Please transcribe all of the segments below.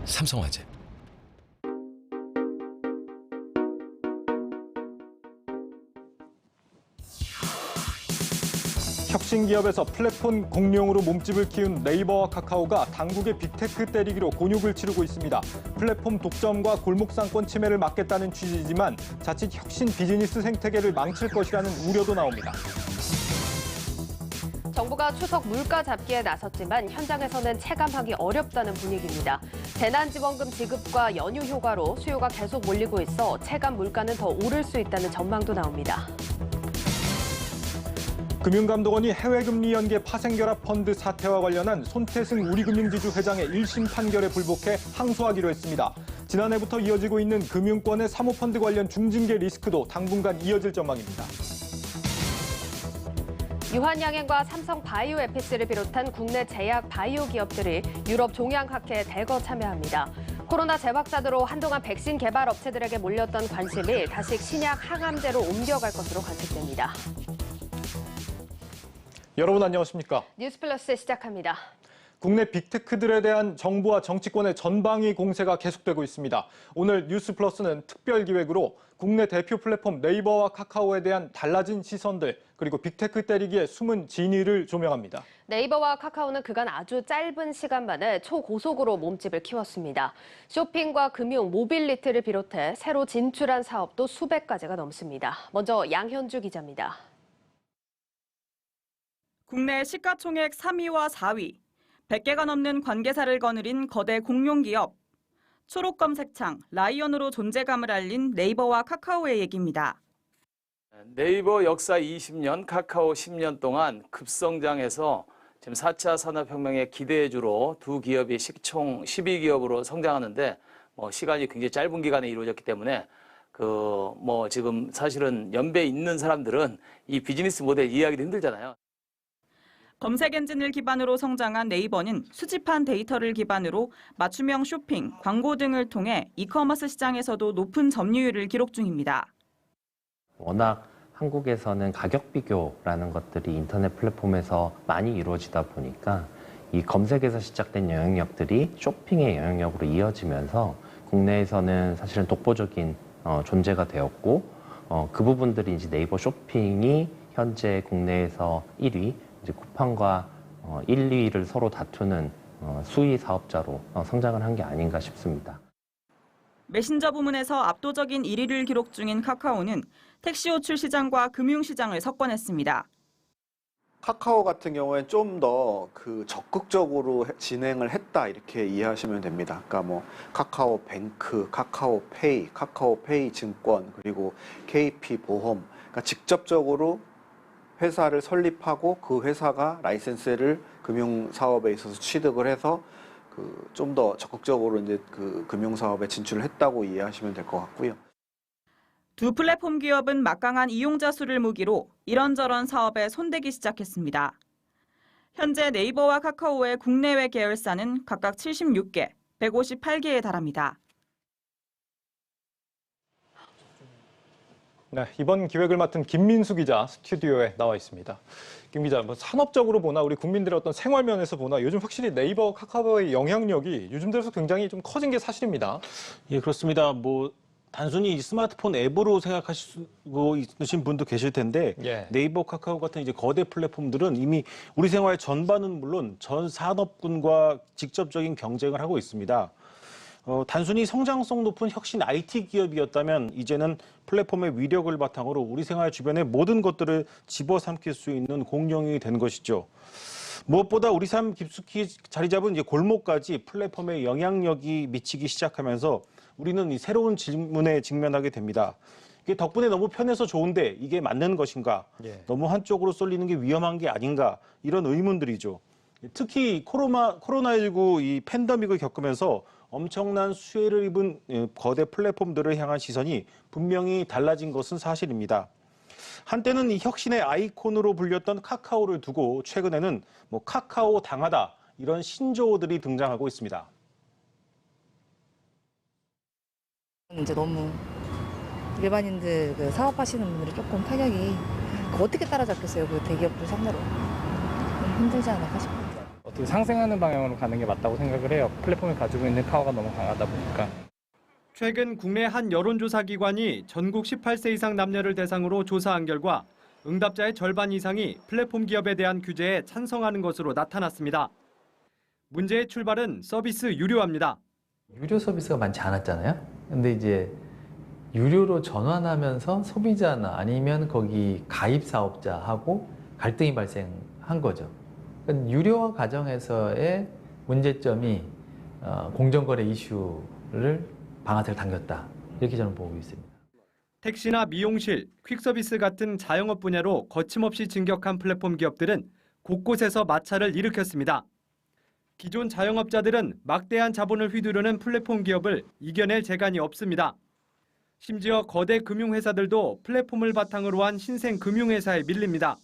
삼성화재. 혁신기업에서 플랫폼 공룡으로 몸집을 키운 네이버와 카카오가 당국의 빅테크 때리기로 곤욕을 치르고 있습니다. 플랫폼 독점과 골목상권 침해를 막겠다는 취지지만 자칫 혁신 비즈니스 생태계를 망칠 것이라는 우려도 나옵니다. 정부가 추석 물가 잡기에 나섰지만 현장에서는 체감하기 어렵다는 분위기입니다. 재난지원금 지급과 연휴 효과로 수요가 계속 몰리고 있어 체감 물가는 더 오를 수 있다는 전망도 나옵니다. 금융감독원이 해외금리 연계 파생결합 펀드 사태와 관련한 손태승 우리금융지주 회장의 1심 판결에 불복해 항소하기로 했습니다. 지난해부터 이어지고 있는 금융권의 사모펀드 관련 중징계 리스크도 당분간 이어질 전망입니다. 유한양행과 삼성 바이오에피스를 비롯한 국내 제약 바이오 기업들이 유럽 종양학회에 대거 참여합니다. 코로나 재확산으로 한동안 백신 개발 업체들에게 몰렸던 관심이 다시 신약 항암제로 옮겨갈 것으로 관측됩니다. 여러분 안녕하십니까? 뉴스플러스 시작합니다. 국내 빅테크들에 대한 정부와 정치권의 전방위 공세가 계속되고 있습니다. 오늘 뉴스플러스는 특별기획으로 국내 대표 플랫폼 네이버와 카카오에 대한 달라진 시선들 그리고 빅테크 때리기의 숨은 진위를 조명합니다. 네이버와 카카오는 그간 아주 짧은 시간 만에 초고속으로 몸집을 키웠습니다. 쇼핑과 금융, 모빌리티를 비롯해 새로 진출한 사업도 수백 가지가 넘습니다. 먼저 양현주 기자입니다. 국내 시가총액 3위와 4위, 100개가 넘는 관계사를 거느린 거대 공룡기업. 초록 검색창 라이언으로 존재감을 알린 네이버와 카카오의 얘기입니다. 네이버 역사 20년, 카카오 10년 동안 급성장해서 지금 4차 산업혁명의 기대주로 두 기업이 총 12기업으로 성장하는데 시간이 굉장히 짧은 기간에 이루어졌기 때문에 지금 사실은 연배 있는 사람들은 이 비즈니스 모델 이해하기도 힘들잖아요. 검색 엔진을 기반으로 성장한 네이버는 수집한 데이터를 기반으로 맞춤형 쇼핑, 광고 등을 통해 이커머스 시장에서도 높은 점유율을 기록 중입니다. 워낙 한국에서는 가격 비교라는 것들이 인터넷 플랫폼에서 많이 이루어지다 보니까 이 검색에서 시작된 영향력들이 쇼핑의 영향력으로 이어지면서 국내에서는 사실은 독보적인 존재가 되었고 그 부분들이 이제 네이버 쇼핑이 현재 국내에서 1위, 이제 쿠팡과 1, 2위를 서로 다투는 수위 사업자로 성장을 한 게 아닌가 싶습니다. 메신저 부문에서 압도적인 1위를 기록 중인 카카오는 택시 호출 시장과 금융 시장을 석권했습니다. 카카오 같은 경우에 좀 더 적극적으로 진행을 했다 이렇게 이해하시면 됩니다. 그러니까 카카오 뱅크, 카카오 페이 증권 그리고 KP 보험, 그러니까 직접적으로 회사를 설립하고 그 회사가 라이센스를 금융 사업에 있어서 취득을 해서 좀 더 적극적으로 이제 금융 사업에 진출을 했다고 이해하시면 될 것 같고요. 두 플랫폼 기업은 막강한 이용자 수를 무기로 이런저런 사업에 손대기 시작했습니다. 현재 네이버와 카카오의 국내외 계열사는 각각 76개, 158개에 달합니다. 네, 이번 기획을 맡은 김민수 기자 스튜디오에 나와 있습니다. 김 기자, 산업적으로 보나 우리 국민들의 어떤 생활면에서 보나 요즘 확실히 네이버, 카카오의 영향력이 요즘 들어서 굉장히 좀 커진 게 사실입니다. 예, 그렇습니다. 단순히 스마트폰 앱으로 생각하시고 있으신 분도 계실 텐데 예. 네이버, 카카오 같은 이제 거대 플랫폼들은 이미 우리 생활 전반은 물론 전 산업군과 직접적인 경쟁을 하고 있습니다. 단순히 성장성 높은 혁신 IT 기업이었다면 이제는 플랫폼의 위력을 바탕으로 우리 생활 주변의 모든 것들을 집어삼킬 수 있는 공룡이 된 것이죠. 무엇보다 우리 삶 깊숙이 자리 잡은 이제 골목까지 플랫폼의 영향력이 미치기 시작하면서 우리는 이 새로운 질문에 직면하게 됩니다. 이게 덕분에 너무 편해서 좋은데 이게 맞는 것인가? 예. 너무 한쪽으로 쏠리는 게 위험한 게 아닌가? 이런 의문들이죠. 특히 코로나19 이 팬데믹을 겪으면서 엄청난 수혜를 입은 거대 플랫폼들을 향한 시선이 분명히 달라진 것은 사실입니다. 한때는 이 혁신의 아이콘으로 불렸던 카카오를 두고 최근에는 카카오 당하다 이런 신조어들이 등장하고 있습니다. 이제 너무 일반인들 사업하시는 분들이 조금 타격이 어떻게 따라잡겠어요? 그 대기업들 상대로 힘들지 않을까 싶어요. 어떻게 상생하는 방향으로 가는 게 맞다고 생각을 해요. 플랫폼이 가지고 있는 파워가 너무 강하다 보니까. 최근 국내 한 여론조사 기관이 전국 18세 이상 남녀를 대상으로 조사한 결과 응답자의 절반 이상이 플랫폼 기업에 대한 규제에 찬성하는 것으로 나타났습니다. 문제의 출발은 서비스 유료화입니다. 유료 서비스가 많지 않았잖아요. 근데 이제 유료로 전환하면서 소비자나 아니면 거기 가입 사업자하고 갈등이 발생한 거죠. 그러니까 유료화 과정에서의 문제점이 공정거래 이슈를 방아쇠를 당겼다. 이렇게 저는 보고 있습니다. 택시나 미용실, 퀵서비스 같은 자영업 분야로 거침없이 진격한 플랫폼 기업들은 곳곳에서 마찰을 일으켰습니다. 기존 자영업자들은 막대한 자본을 휘두르는 플랫폼 기업을 이겨낼 재간이 없습니다. 심지어 거대 금융회사들도 플랫폼을 바탕으로 한 신생 금융회사에 밀립니다.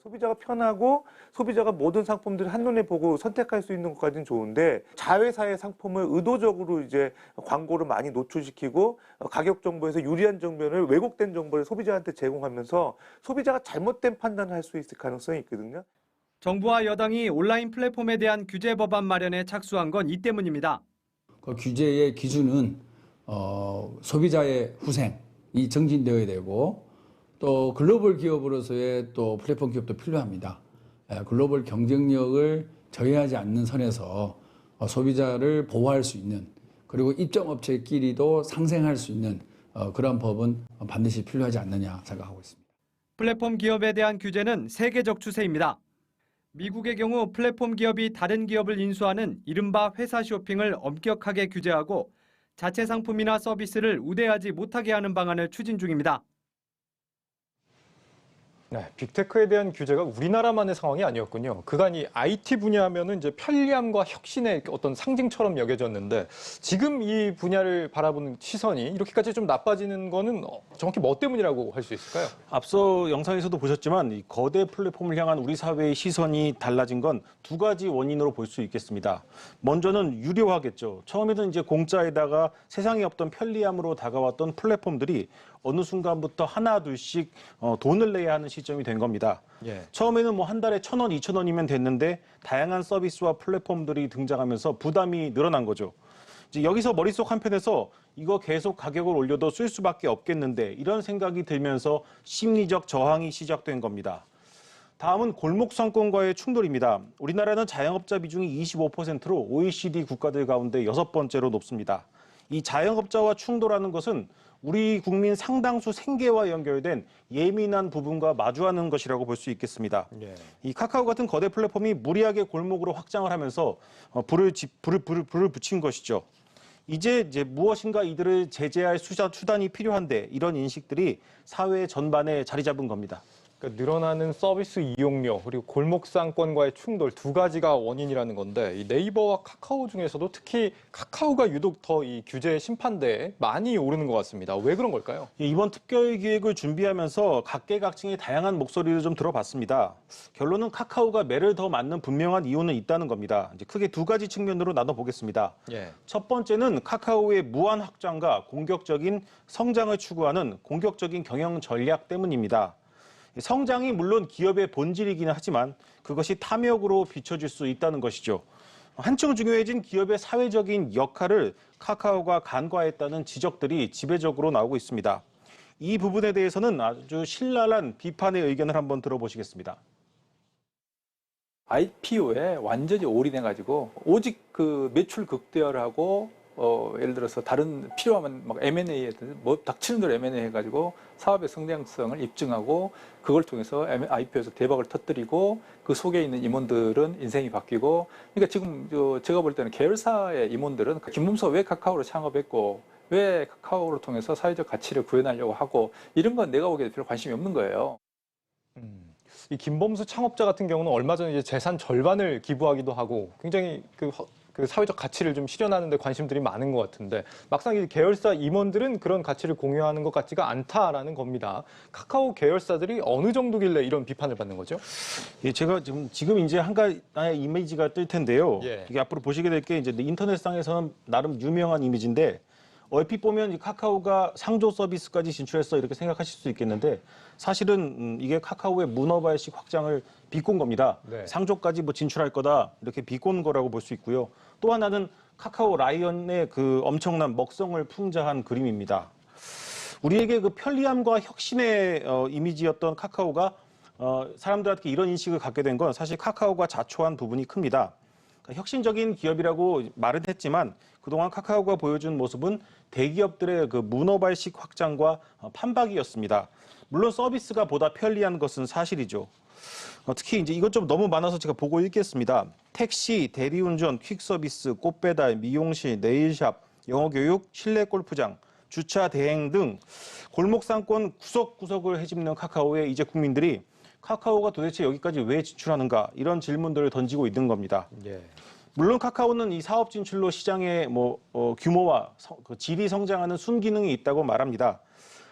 소비자가 편하고 소비자가 모든 상품들을 한눈에 보고 선택할 수 있는 것까지는 좋은데 자회사의 상품을 의도적으로 이제 광고를 많이 노출시키고 가격 정보에서 유리한 정보를 왜곡된 정보를 소비자한테 제공하면서 소비자가 잘못된 판단을 할 수 있을 가능성이 있거든요. 정부와 여당이 온라인 플랫폼에 대한 규제 법안 마련에 착수한 건 이 때문입니다. 그 규제의 기준은 소비자의 후생이 정진되어야 되고 또 글로벌 기업으로서의 또 플랫폼 기업도 필요합니다. 글로벌 경쟁력을 저해하지 않는 선에서 소비자를 보호할 수 있는 그리고 입점업체끼리도 상생할 수 있는 그런 법은 반드시 필요하지 않느냐 생각하고 있습니다. 플랫폼 기업에 대한 규제는 세계적 추세입니다. 미국의 경우 플랫폼 기업이 다른 기업을 인수하는 이른바 회사 쇼핑을 엄격하게 규제하고 자체 상품이나 서비스를 우대하지 못하게 하는 방안을 추진 중입니다. 네, 빅테크에 대한 규제가 우리나라만의 상황이 아니었군요. 그간이 IT 분야하면은 이제 편리함과 혁신의 어떤 상징처럼 여겨졌는데 지금 이 분야를 바라보는 시선이 이렇게까지 좀 나빠지는 거는 정확히 뭐 때문이라고 할 수 있을까요? 앞서 영상에서도 보셨지만 이 거대 플랫폼을 향한 우리 사회의 시선이 달라진 건 두 가지 원인으로 볼 수 있겠습니다. 먼저는 유료화겠죠. 처음에는 이제 공짜에다가 세상에 없던 편리함으로 다가왔던 플랫폼들이 어느 순간부터 하나 둘씩 돈을 내야 하는 시점이 된 겁니다. 예. 처음에는 뭐 한 달에 1,000원, 2,000원이면 됐는데 다양한 서비스와 플랫폼들이 등장하면서 부담이 늘어난 거죠. 이제 여기서 머릿속 한편에서 이거 계속 가격을 올려도 쓸 수밖에 없겠는데 이런 생각이 들면서 심리적 저항이 시작된 겁니다. 다음은 골목 상권과의 충돌입니다. 우리나라는 자영업자 비중이 25%로 OECD 국가들 가운데 6번째로 높습니다. 이 자영업자와 충돌하는 것은 우리 국민 상당수 생계와 연결된 예민한 부분과 마주하는 것이라고 볼 수 있겠습니다. 예. 이 카카오 같은 거대 플랫폼이 무리하게 골목으로 확장을 하면서 불을 붙인 것이죠. 이제 무엇인가 이들을 제재할 수단이 필요한데 이런 인식들이 사회 전반에 자리 잡은 겁니다. 그러니까 늘어나는 서비스 이용료 그리고 골목상권과의 충돌 두 가지가 원인이라는 건데 이 네이버와 카카오 중에서도 특히 카카오가 유독 더 이 규제 심판대에 많이 오르는 것 같습니다. 왜 그런 걸까요? 이번 특별 기획을 준비하면서 각계각층의 다양한 목소리를 좀 들어봤습니다. 결론은 카카오가 매를 더 맞는 분명한 이유는 있다는 겁니다. 이제 크게 두 가지 측면으로 나눠보겠습니다. 예. 첫 번째는 카카오의 무한 확장과 공격적인 성장을 추구하는 공격적인 경영 전략 때문입니다. 성장이 물론 기업의 본질이기는 하지만 그것이 탐욕으로 비춰질 수 있다는 것이죠. 한층 중요해진 기업의 사회적인 역할을 카카오가 간과했다는 지적들이 지배적으로 나오고 있습니다. 이 부분에 대해서는 아주 신랄한 비판의 의견을 한번 들어보시겠습니다. IPO에 완전히 올인해가지고 오직 그 매출 극대화를 하고 예를 들어서 다른 필요하면 막 M&A 뭐 닥치는 대로 M&A 해가지고 사업의 성장성을 입증하고 그걸 통해서 IPO에서 대박을 터뜨리고 그 속에 있는 임원들은 인생이 바뀌고 그러니까 지금 제가 볼 때는 계열사의 임원들은 김문서 왜 카카오를 창업했고 왜 카카오를 통해서 사회적 가치를 구현하려고 하고 이런 건 내가 보기에도 별로 관심이 없는 거예요. 이 김범수 창업자 같은 경우는 얼마 전에 이제 재산 절반을 기부하기도 하고 굉장히 그 사회적 가치를 좀 실현하는 데 관심들이 많은 것 같은데 막상 이 계열사 임원들은 그런 가치를 공유하는 것 같지가 않다라는 겁니다. 카카오 계열사들이 어느 정도길래 이런 비판을 받는 거죠? 예, 제가 지금 이제 한 가지의 이미지가 뜰 텐데요. 예. 이게 앞으로 보시게 될 게 이제 인터넷상에서는 나름 유명한 이미지인데 얼핏 보면 이 카카오가 상조 서비스까지 진출했어 이렇게 생각하실 수 있겠는데 사실은 이게 카카오의 문어발식 확장을 비꼰 겁니다. 네. 상조까지 뭐 진출할 거다 이렇게 비꼰 거라고 볼 수 있고요. 또 하나는 카카오 라이언의 그 엄청난 먹성을 풍자한 그림입니다. 우리에게 그 편리함과 혁신의 이미지였던 카카오가 사람들한테 이런 인식을 갖게 된 건 사실 카카오가 자초한 부분이 큽니다. 그러니까 혁신적인 기업이라고 말은 했지만 그동안 카카오가 보여준 모습은 대기업들의 그 문어발식 확장과 판박이었습니다. 물론 서비스가 보다 편리한 것은 사실이죠. 특히 이제 이것 좀 너무 많아서 제가 보고 읽겠습니다. 택시, 대리운전, 퀵서비스, 꽃배달, 미용실, 네일샵, 영어교육, 실내 골프장, 주차 대행 등 골목상권 구석구석을 헤집는 카카오에 이제 국민들이 카카오가 도대체 여기까지 왜 진출하는가 이런 질문들을 던지고 있는 겁니다. 예. 물론 카카오는 이 사업 진출로 시장의 규모와 질이 성장하는 순기능이 있다고 말합니다.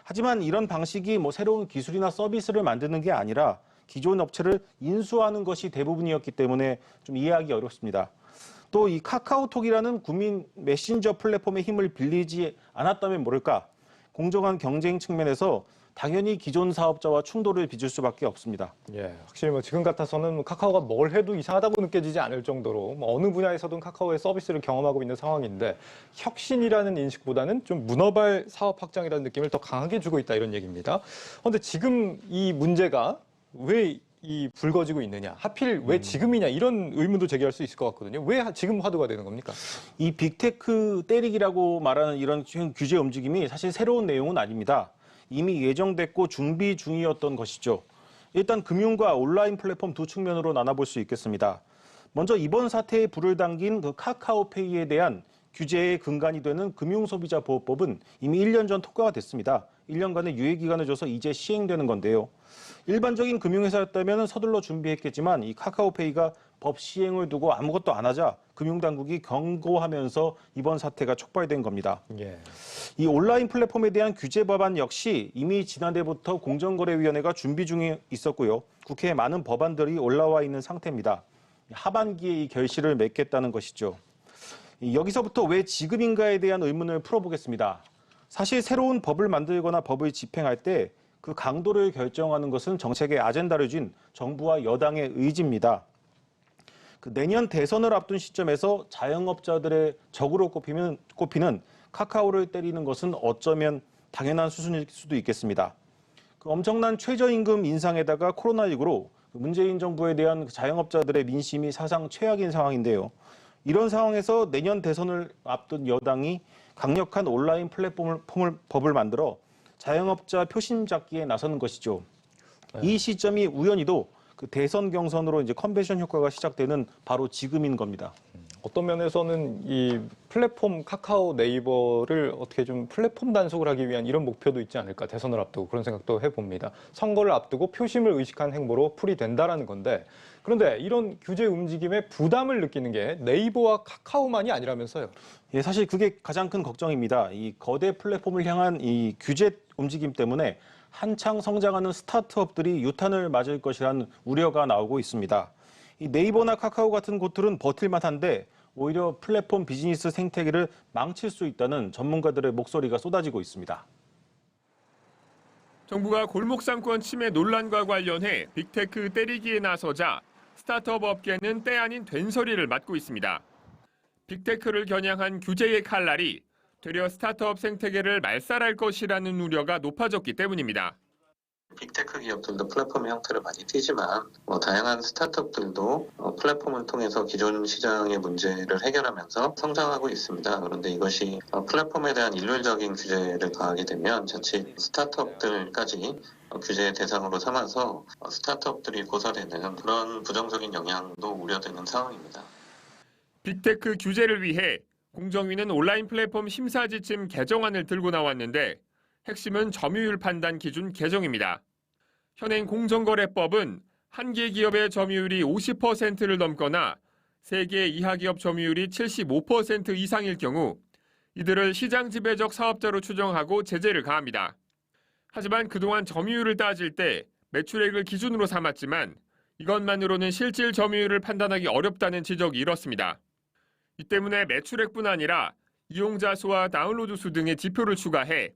하지만 이런 방식이 새로운 기술이나 서비스를 만드는 게 아니라 기존 업체를 인수하는 것이 대부분이었기 때문에 좀 이해하기 어렵습니다. 또 이 카카오톡이라는 국민 메신저 플랫폼의 힘을 빌리지 않았다면 모를까 공정한 경쟁 측면에서 당연히 기존 사업자와 충돌을 빚을 수밖에 없습니다. 예, 확실히 지금 같아서는 카카오가 뭘 해도 이상하다고 느껴지지 않을 정도로 어느 분야에서든 카카오의 서비스를 경험하고 있는 상황인데 혁신이라는 인식보다는 좀 문어발 사업 확장이라는 느낌을 더 강하게 주고 있다 이런 얘기입니다. 그런데 지금 이 문제가 왜 불거지고 있느냐, 하필 왜 지금이냐 이런 의문도 제기할 수 있을 것 같거든요. 왜 지금 화두가 되는 겁니까? 이 빅테크 때리기라고 말하는 이런 규제 움직임이 사실 새로운 내용은 아닙니다. 이미 예정됐고 준비 중이었던 것이죠. 일단 금융과 온라인 플랫폼 두 측면으로 나눠볼 수 있겠습니다. 먼저 이번 사태에 불을 당긴 그 카카오페이에 대한 규제의 근간이 되는 금융소비자보호법은 이미 1년 전 통과가 됐습니다. 1년간의 유예기간을 줘서 이제 시행되는 건데요. 일반적인 금융회사였다면 서둘러 준비했겠지만 이 카카오페이가 법 시행을 두고 아무것도 안 하자 금융당국이 경고하면서 이번 사태가 촉발된 겁니다. 예. 이 온라인 플랫폼에 대한 규제 법안 역시 이미 지난해부터 공정거래위원회가 준비 중에 있었고요. 국회에 많은 법안들이 올라와 있는 상태입니다. 하반기에 이 결실을 맺겠다는 것이죠. 여기서부터 왜 지금인가에 대한 의문을 풀어보겠습니다. 사실 새로운 법을 만들거나 법을 집행할 때 그 강도를 결정하는 것은 정책의 아젠다를 쥔 정부와 여당의 의지입니다. 내년 대선을 앞둔 시점에서 자영업자들의 적으로 꼽히는 카카오를 때리는 것은 어쩌면 당연한 수순일 수도 있겠습니다. 엄청난 최저임금 인상에다가 코로나19로 문재인 정부에 대한 자영업자들의 민심이 사상 최악인 상황인데요. 이런 상황에서 내년 대선을 앞둔 여당이 강력한 온라인 법을 만들어 자영업자 표심 잡기에 나서는 것이죠. 이 시점이 우연히도 그 대선 경선으로 이제 컨벤션 효과가 시작되는 바로 지금인 겁니다. 어떤 면에서는 이 플랫폼 카카오 네이버를 어떻게 좀 플랫폼 단속을 하기 위한 이런 목표도 있지 않을까, 대선을 앞두고 그런 생각도 해봅니다. 선거를 앞두고 표심을 의식한 행보로 풀이된다라는 건데, 그런데 이런 규제 움직임에 부담을 느끼는 게 네이버와 카카오만이 아니라면서요. 예, 사실 그게 가장 큰 걱정입니다. 이 거대 플랫폼을 향한 이 규제 움직임 때문에 한창 성장하는 스타트업들이 유탄을 맞을 것이라는 우려가 나오고 있습니다. 이 네이버나 카카오 같은 곳들은 버틸만한데 오히려 플랫폼 비즈니스 생태계를 망칠 수 있다는 전문가들의 목소리가 쏟아지고 있습니다. 정부가 골목상권 침해 논란과 관련해 빅테크 때리기에 나서자 스타트업 업계는 때 아닌 된소리를 맞고 있습니다. 빅테크를 겨냥한 규제의 칼날이 되려 스타트업 생태계를 말살할 것이라는 우려가 높아졌기 때문입니다. 빅테크 기업들도 플랫폼 형태를 많이 띄지만 다양한 스타트업들도 플랫폼을 통해서 기존 시장의 문제를 해결하면서 성장하고 있습니다. 그런데 이것이 플랫폼에 대한 일률적인 규제를 가하게 되면 자칫 스타트업들까지 규제의 대상으로 삼아서 스타트업들이 고사되는 그런 부정적인 영향도 우려되는 상황입니다. 빅테크 규제를 위해 공정위는 온라인 플랫폼 심사 지침 개정안을 들고 나왔는데 핵심은 점유율 판단 기준 개정입니다. 현행 공정거래법은 한 개 기업의 점유율이 50%를 넘거나 3개 이하 기업 점유율이 75% 이상일 경우 이들을 시장 지배적 사업자로 추정하고 제재를 가합니다. 하지만 그동안 점유율을 따질 때 매출액을 기준으로 삼았지만 이것만으로는 실질 점유율을 판단하기 어렵다는 지적이 일었습니다. 이 때문에 매출액뿐 아니라 이용자 수와 다운로드 수 등의 지표를 추가해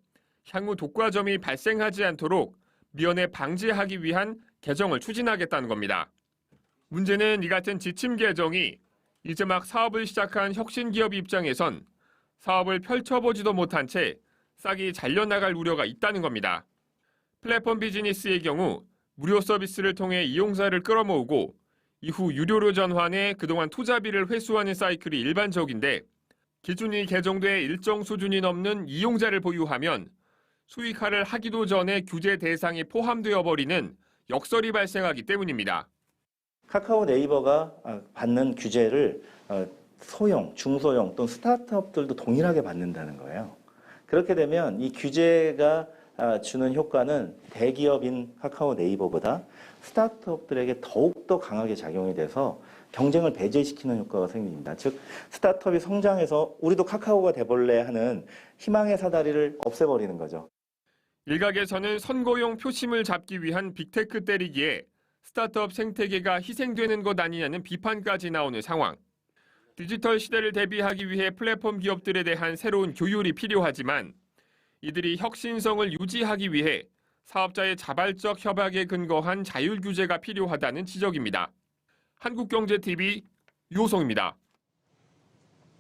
향후 독과점이 발생하지 않도록 미연에 방지하기 위한 개정을 추진하겠다는 겁니다. 문제는 이 같은 지침 개정이 이제 막 사업을 시작한 혁신기업 입장에선 사업을 펼쳐보지도 못한 채 싹이 잘려나갈 우려가 있다는 겁니다. 플랫폼 비즈니스의 경우 무료 서비스를 통해 이용자를 끌어모으고 이후 유료로 전환해 그동안 투자비를 회수하는 사이클이 일반적인데 기준이 개정돼 일정 수준이 넘는 이용자를 보유하면 수익화를 하기도 전에 규제 대상에 포함되어 버리는 역설이 발생하기 때문입니다. 카카오 네이버가 받는 규제를 소형, 중소형 또는 스타트업들도 동일하게 받는다는 거예요. 그렇게 되면 이 규제가 주는 효과는 대기업인 카카오 네이버보다 스타트업들에게 더욱더 강하게 작용이 돼서 경쟁을 배제시키는 효과가 생깁니다. 즉 스타트업이 성장해서 우리도 카카오가 돼볼래 하는 희망의 사다리를 없애버리는 거죠. 일각에서는 선거용 표심을 잡기 위한 빅테크 때리기에 스타트업 생태계가 희생되는 것 아니냐는 비판까지 나오는 상황. 디지털 시대를 대비하기 위해 플랫폼 기업들에 대한 새로운 교율이 필요하지만 이들이 혁신성을 유지하기 위해 사업자의 자발적 협약에 근거한 자율 규제가 필요하다는 지적입니다. 한국경제TV 유호성입니다.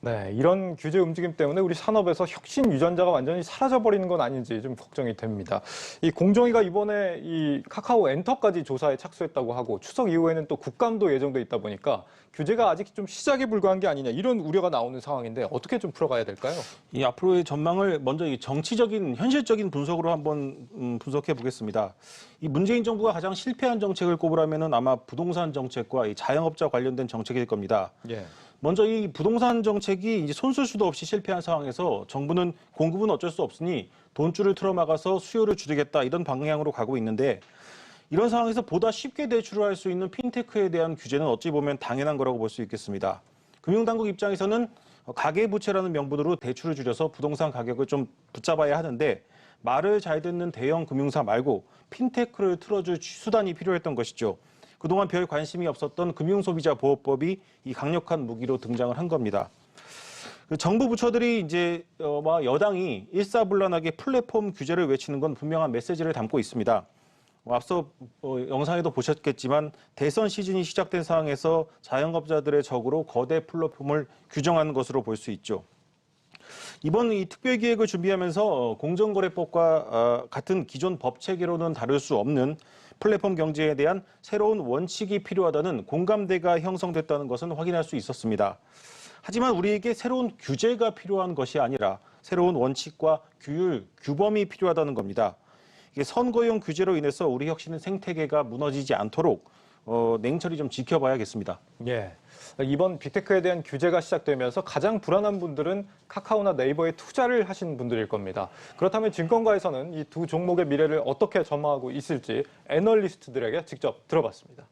네, 이런 규제 움직임 때문에 우리 산업에서 혁신 유전자가 완전히 사라져버리는 건 아닌지 좀 걱정이 됩니다. 이 공정위가 이번에 이 카카오 엔터까지 조사에 착수했다고 하고 추석 이후에는 또 국감도 예정돼 있다 보니까 규제가 아직 좀 시작에 불과한 게 아니냐 이런 우려가 나오는 상황인데 어떻게 좀 풀어가야 될까요? 이 앞으로의 전망을 먼저 이 정치적인 현실적인 분석으로 한번 분석해 보겠습니다. 이 문재인 정부가 가장 실패한 정책을 꼽으라면은 아마 부동산 정책과 이 자영업자 관련된 정책일 겁니다. 예. 먼저 이 부동산 정책이 이제 손쓸 수도 없이 실패한 상황에서 정부는 공급은 어쩔 수 없으니 돈줄을 틀어막아서 수요를 줄이겠다 이런 방향으로 가고 있는데 이런 상황에서 보다 쉽게 대출을 할 수 있는 핀테크에 대한 규제는 어찌 보면 당연한 거라고 볼 수 있겠습니다. 금융당국 입장에서는 가계부채라는 명분으로 대출을 줄여서 부동산 가격을 좀 붙잡아야 하는데 말을 잘 듣는 대형 금융사 말고 핀테크를 틀어줄 수단이 필요했던 것이죠. 그동안 별 관심이 없었던 금융소비자보호법이 이 강력한 무기로 등장을 한 겁니다. 정부 부처들이 이제 여당이 일사불란하게 플랫폼 규제를 외치는 건 분명한 메시지를 담고 있습니다. 앞서 영상에도 보셨겠지만 대선 시즌이 시작된 상황에서 자영업자들의 적으로 거대 플랫폼을 규정하는 것으로 볼 수 있죠. 이번 이 특별기획을 준비하면서 공정거래법과 같은 기존 법 체계로는 다룰 수 없는 플랫폼 경제에 대한 새로운 원칙이 필요하다는 공감대가 형성됐다는 것은 확인할 수 있었습니다. 하지만 우리에게 새로운 규제가 필요한 것이 아니라 새로운 원칙과 규율, 규범이 필요하다는 겁니다. 이게 선거용 규제로 인해서 우리 혁신의 생태계가 무너지지 않도록 냉철히 좀 지켜봐야겠습니다. 예. 이번 빅테크에 대한 규제가 시작되면서 가장 불안한 분들은 카카오나 네이버에 투자를 하시는 분들일 겁니다. 그렇다면 증권가에서는 이 두 종목의 미래를 어떻게 전망하고 있을지 애널리스트들에게 직접 들어봤습니다.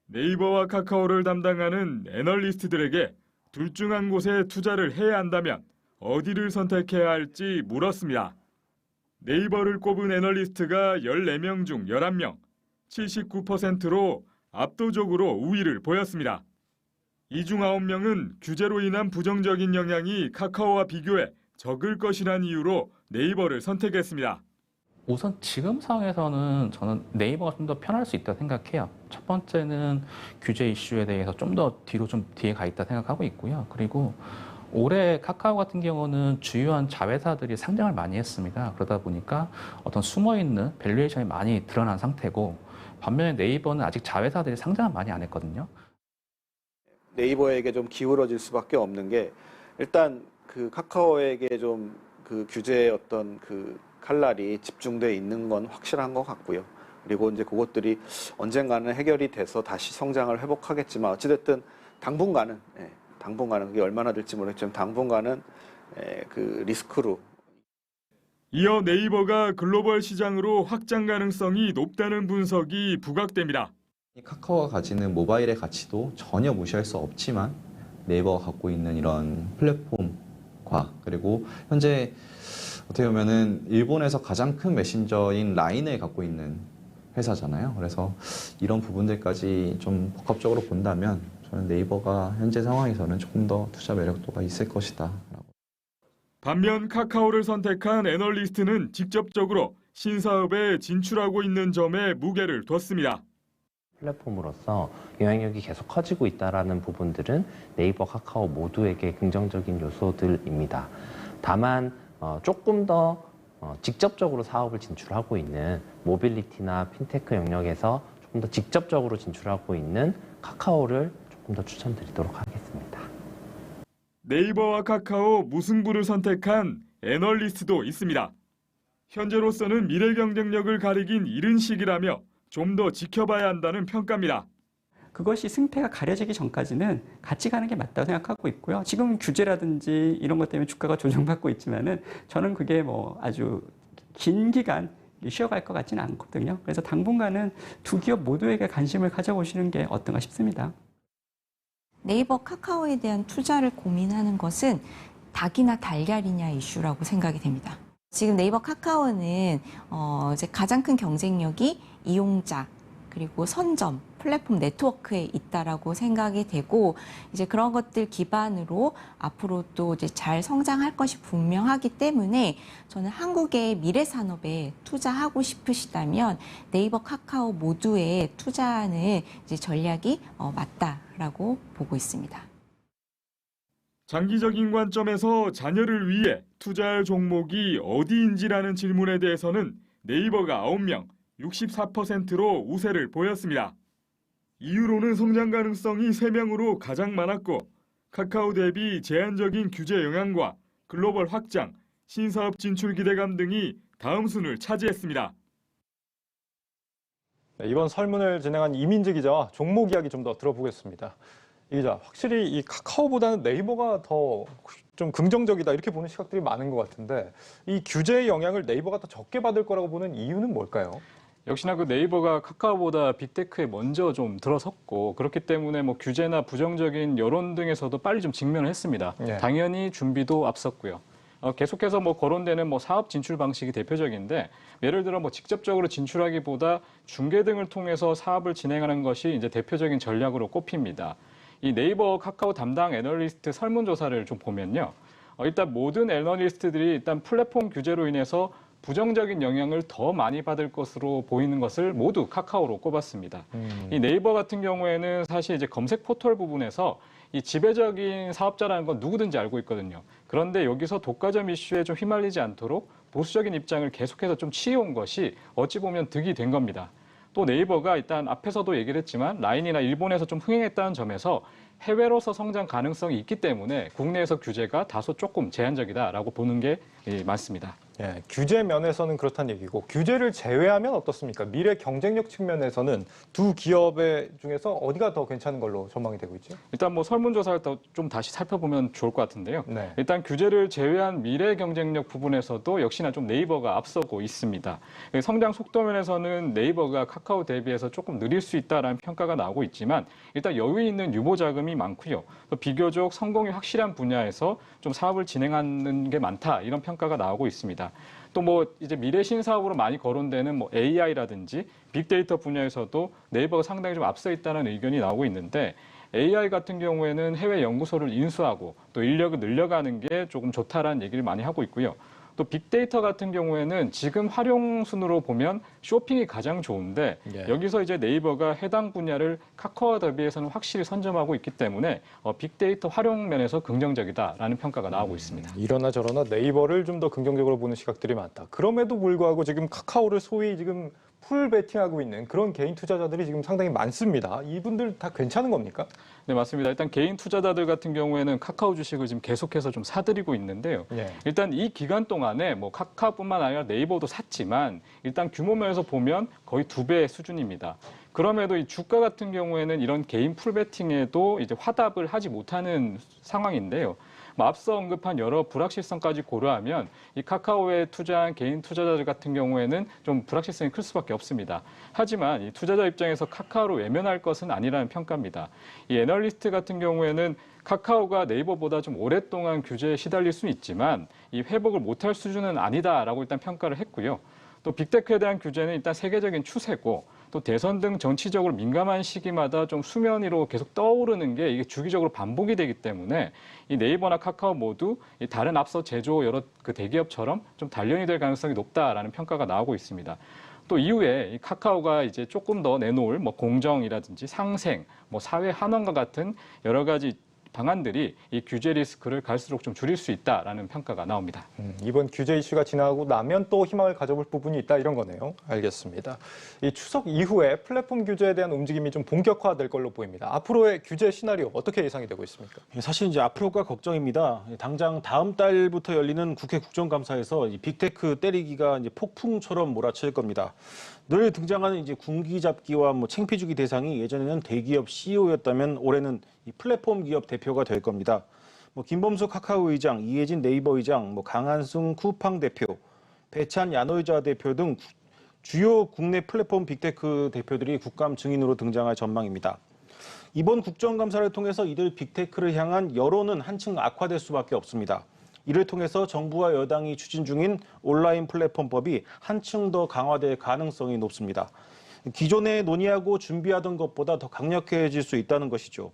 네이버와 카카오를 담당하는 애널리스트들에게 둘 중 한 곳에 투자를 해야 한다면 어디를 선택해야 할지 물었습니다. 네이버를 꼽은 애널리스트가 14명 중 11명, 79%로 압도적으로 우위를 보였습니다. 이 중 9명은 규제로 인한 부정적인 영향이 카카오와 비교해 적을 것이란 이유로 네이버를 선택했습니다. 우선 지금 상황에서는 저는 네이버가 좀 더 편할 수 있다고 생각해요. 첫 번째는 규제 이슈에 대해서 좀 더 뒤에 가 있다 생각하고 있고요. 그리고 올해 카카오 같은 경우는 주요한 자회사들이 상장을 많이 했습니다. 그러다 보니까 어떤 숨어있는 밸류에이션이 많이 드러난 상태고 반면에 네이버는 아직 자회사들이 상장을 많이 안 했거든요. 네이버에게 좀 기울어질 수밖에 없는 게 일단 그 카카오에게 좀 그 규제의 어떤 그 칼날이 집중돼 있는 건 확실한 것 같고요. 그리고 이제 그것들이 언젠가는 해결이 돼서 다시 성장을 회복하겠지만 어찌됐든 당분간은 그게 얼마나 될지 모르겠지만 당분간은 그 리스크로. 이어 네이버가 글로벌 시장으로 확장 가능성이 높다는 분석이 부각됩니다. 카카오가 가지는 모바일의 가치도 전혀 무시할 수 없지만 네이버가 갖고 있는 이런 플랫폼과 그리고 현재 어떻게 보면은 일본에서 가장 큰 메신저인 라인을 갖고 있는 회사잖아요. 그래서 이런 부분들까지 좀 복합적으로 본다면 저는 네이버가 현재 상황에서는 조금 더 투자 매력도가 있을 것이다. 반면 카카오를 선택한 애널리스트는 직접적으로 신사업에 진출하고 있는 점에 무게를 뒀습니다. 플랫폼으로서 영향력이 계속 커지고 있다는 부분들은 네이버, 카카오 모두에게 긍정적인 요소들입니다. 다만 조금 더 직접적으로 사업을 진출하고 있는 모빌리티나 핀테크 영역에서 조금 더 직접적으로 진출하고 있는 카카오를 조금 더 추천드리도록 하겠습니다. 네이버와 카카오 무승부를 선택한 애널리스트도 있습니다. 현재로서는 미래 경쟁력을 가리긴 이른 시기라며 좀 더 지켜봐야 한다는 평가입니다. 그것이 승패가 가려지기 전까지는 같이 가는 게 맞다고 생각하고 있고요. 지금 규제라든지 이런 것 때문에 주가가 조정받고 있지만은 저는 그게 뭐 아주 긴 기간 쉬어갈 것 같지는 않거든요. 그래서 당분간은 두 기업 모두에게 관심을 가져보시는 게 어떤가 싶습니다. 네이버, 카카오에 대한 투자를 고민하는 것은 닭이나 달걀이냐 이슈라고 생각이 됩니다. 지금 네이버, 카카오는 이제 가장 큰 경쟁력이 이용자 그리고 선점, 플랫폼 네트워크에 있다라고 생각이 되고 이제 그런 것들 기반으로 앞으로 또 이제 잘 성장할 것이 분명하기 때문에 저는 한국의 미래 산업에 투자하고 싶으시다면 네이버, 카카오 모두에 투자하는 이제 전략이 맞다라고 보고 있습니다. 장기적인 관점에서 자녀를 위해 투자할 종목이 어디인지라는 질문에 대해서는 네이버가 9명, 64%로 우세를 보였습니다. 이유로는 성장 가능성이 3명으로 가장 많았고 카카오 대비 제한적인 규제 영향과 글로벌 확장, 신사업 진출 기대감 등이 다음 순을 차지했습니다. 네, 이번 설문을 진행한 이민재 기자와 종목 이야기 좀 더 들어보겠습니다. 이 기자, 확실히 이 카카오보다는 네이버가 더 좀 긍정적이다 이렇게 보는 시각들이 많은 것 같은데 이 규제의 영향을 네이버가 더 적게 받을 거라고 보는 이유는 뭘까요? 역시나 그 네이버가 카카오보다 빅테크에 먼저 좀 들어섰고 그렇기 때문에 뭐 규제나 부정적인 여론 등에서도 빨리 좀 직면을 했습니다. 예. 당연히 준비도 앞섰고요. 계속해서 뭐 거론되는 뭐 사업 진출 방식이 대표적인데 예를 들어 뭐 직접적으로 진출하기보다 중개 등을 통해서 사업을 진행하는 것이 이제 대표적인 전략으로 꼽힙니다. 이 네이버, 카카오 담당 애널리스트 설문조사를 좀 보면요. 일단 모든 애널리스트들이 일단 플랫폼 규제로 인해서 부정적인 영향을 더 많이 받을 것으로 보이는 것을 모두 카카오로 꼽았습니다. 이 네이버 같은 경우에는 사실 이제 검색 포털 부분에서 이 지배적인 사업자라는 건 누구든지 알고 있거든요. 그런데 여기서 독과점 이슈에 좀 휘말리지 않도록 보수적인 입장을 계속해서 좀 취해온 것이 어찌 보면 득이 된 겁니다. 또 네이버가 일단 앞에서도 얘기를 했지만 라인이나 일본에서 좀 흥행했다는 점에서 해외로서 성장 가능성이 있기 때문에 국내에서 규제가 다소 조금 제한적이다라고 보는 게 맞습니다. 예, 규제 면에서는 그렇다는 얘기고 규제를 제외하면 어떻습니까? 미래 경쟁력 측면에서는 두 기업의 중에서 어디가 더 괜찮은 걸로 전망이 되고 있죠? 일단 뭐 설문조사를 좀 다시 살펴보면 좋을 것 같은데요. 네. 일단 규제를 제외한 미래 경쟁력 부분에서도 역시나 좀 네이버가 앞서고 있습니다. 성장 속도 면에서는 네이버가 카카오 대비해서 조금 느릴 수 있다라는 평가가 나오고 있지만 일단 여유 있는 유보 자금이 많고요. 또 비교적 성공이 확실한 분야에서 좀 사업을 진행하는 게 많다 이런 평가가 나오고 있습니다. 또 뭐 이제 미래 신사업으로 많이 거론되는 뭐 AI라든지 빅데이터 분야에서도 네이버가 상당히 좀 앞서 있다는 의견이 나오고 있는데 AI 같은 경우에는 해외 연구소를 인수하고 또 인력을 늘려가는 게 조금 좋다라는 얘기를 많이 하고 있고요. 또 빅데이터 같은 경우에는 지금 활용 순으로 보면 쇼핑이 가장 좋은데 여기서 이제 네이버가 해당 분야를 카카오와 대비해서는 확실히 선점하고 있기 때문에 빅데이터 활용 면에서 긍정적이다라는 평가가 나오고 있습니다. 이러나 저러나 네이버를 좀 더 긍정적으로 보는 시각들이 많다. 그럼에도 불구하고 지금 카카오를 소위 지금 풀 베팅하고 있는 그런 개인 투자자들이 지금 상당히 많습니다. 이분들 다 괜찮은 겁니까? 네, 맞습니다. 일단 개인 투자자들 같은 경우에는 카카오 주식을 지금 계속해서 좀 사들이고 있는데요. 일단 이 기간 동안에 뭐 카카오뿐만 아니라 네이버도 샀지만 일단 규모 면에서 보면 거의 2배 수준입니다. 그럼에도 이 주가 같은 경우에는 이런 개인 풀베팅에도 이제 화답을 하지 못하는 상황인데요. 앞서 언급한 여러 불확실성까지 고려하면 이 카카오에 투자한 개인 투자자들 같은 경우에는 좀 불확실성이 클 수밖에 없습니다. 하지만 이 투자자 입장에서 카카오를 외면할 것은 아니라는 평가입니다. 이 애널리스트 같은 경우에는 카카오가 네이버보다 좀 오랫동안 규제에 시달릴 수는 있지만 이 회복을 못할 수준은 아니다라고 일단 평가를 했고요. 또 빅테크에 대한 규제는 일단 세계적인 추세고 또 대선 등 정치적으로 민감한 시기마다 좀 수면 위로 계속 떠오르는 게 이게 주기적으로 반복이 되기 때문에 이 네이버나 카카오 모두 이 다른 앞서 제조 여러 그 대기업처럼 좀 단련이 될 가능성이 높다라는 평가가 나오고 있습니다. 또 이후에 이 카카오가 이제 조금 더 내놓을 뭐 공정이라든지 상생, 뭐 사회 환원과 같은 여러 가지 방안들이 이 규제 리스크를 갈수록 좀 줄일 수 있다라는 평가가 나옵니다. 이번 규제 이슈가 지나고 나면 또 희망을 가져볼 부분이 있다 이런 거네요. 알겠습니다. 이 추석 이후에 플랫폼 규제에 대한 움직임이 좀 본격화될 걸로 보입니다. 앞으로의 규제 시나리오 어떻게 예상이 되고 있습니까? 사실 이제 앞으로가 걱정입니다. 당장 다음 달부터 열리는 국회 국정감사에서 이 빅테크 때리기가 이제 폭풍처럼 몰아칠 겁니다. 늘 등장하는 이제 군기잡기와 뭐 챙피주기 대상이 예전에는 대기업 CEO였다면 올해는 이 플랫폼 기업 대표가 될 겁니다. 뭐 김범수 카카오 의장, 이해진 네이버 의장, 뭐 강한승 쿠팡 대표, 배찬 야노이자 대표 등 주요 국내 플랫폼 빅테크 대표들이 국감 증인으로 등장할 전망입니다. 이번 국정감사를 통해서 이들 빅테크를 향한 여론은 한층 악화될 수밖에 없습니다. 이를 통해서 정부와 여당이 추진 중인 온라인 플랫폼법이 한층 더 강화될 가능성이 높습니다. 기존에 논의하고 준비하던 것보다 더 강력해질 수 있다는 것이죠.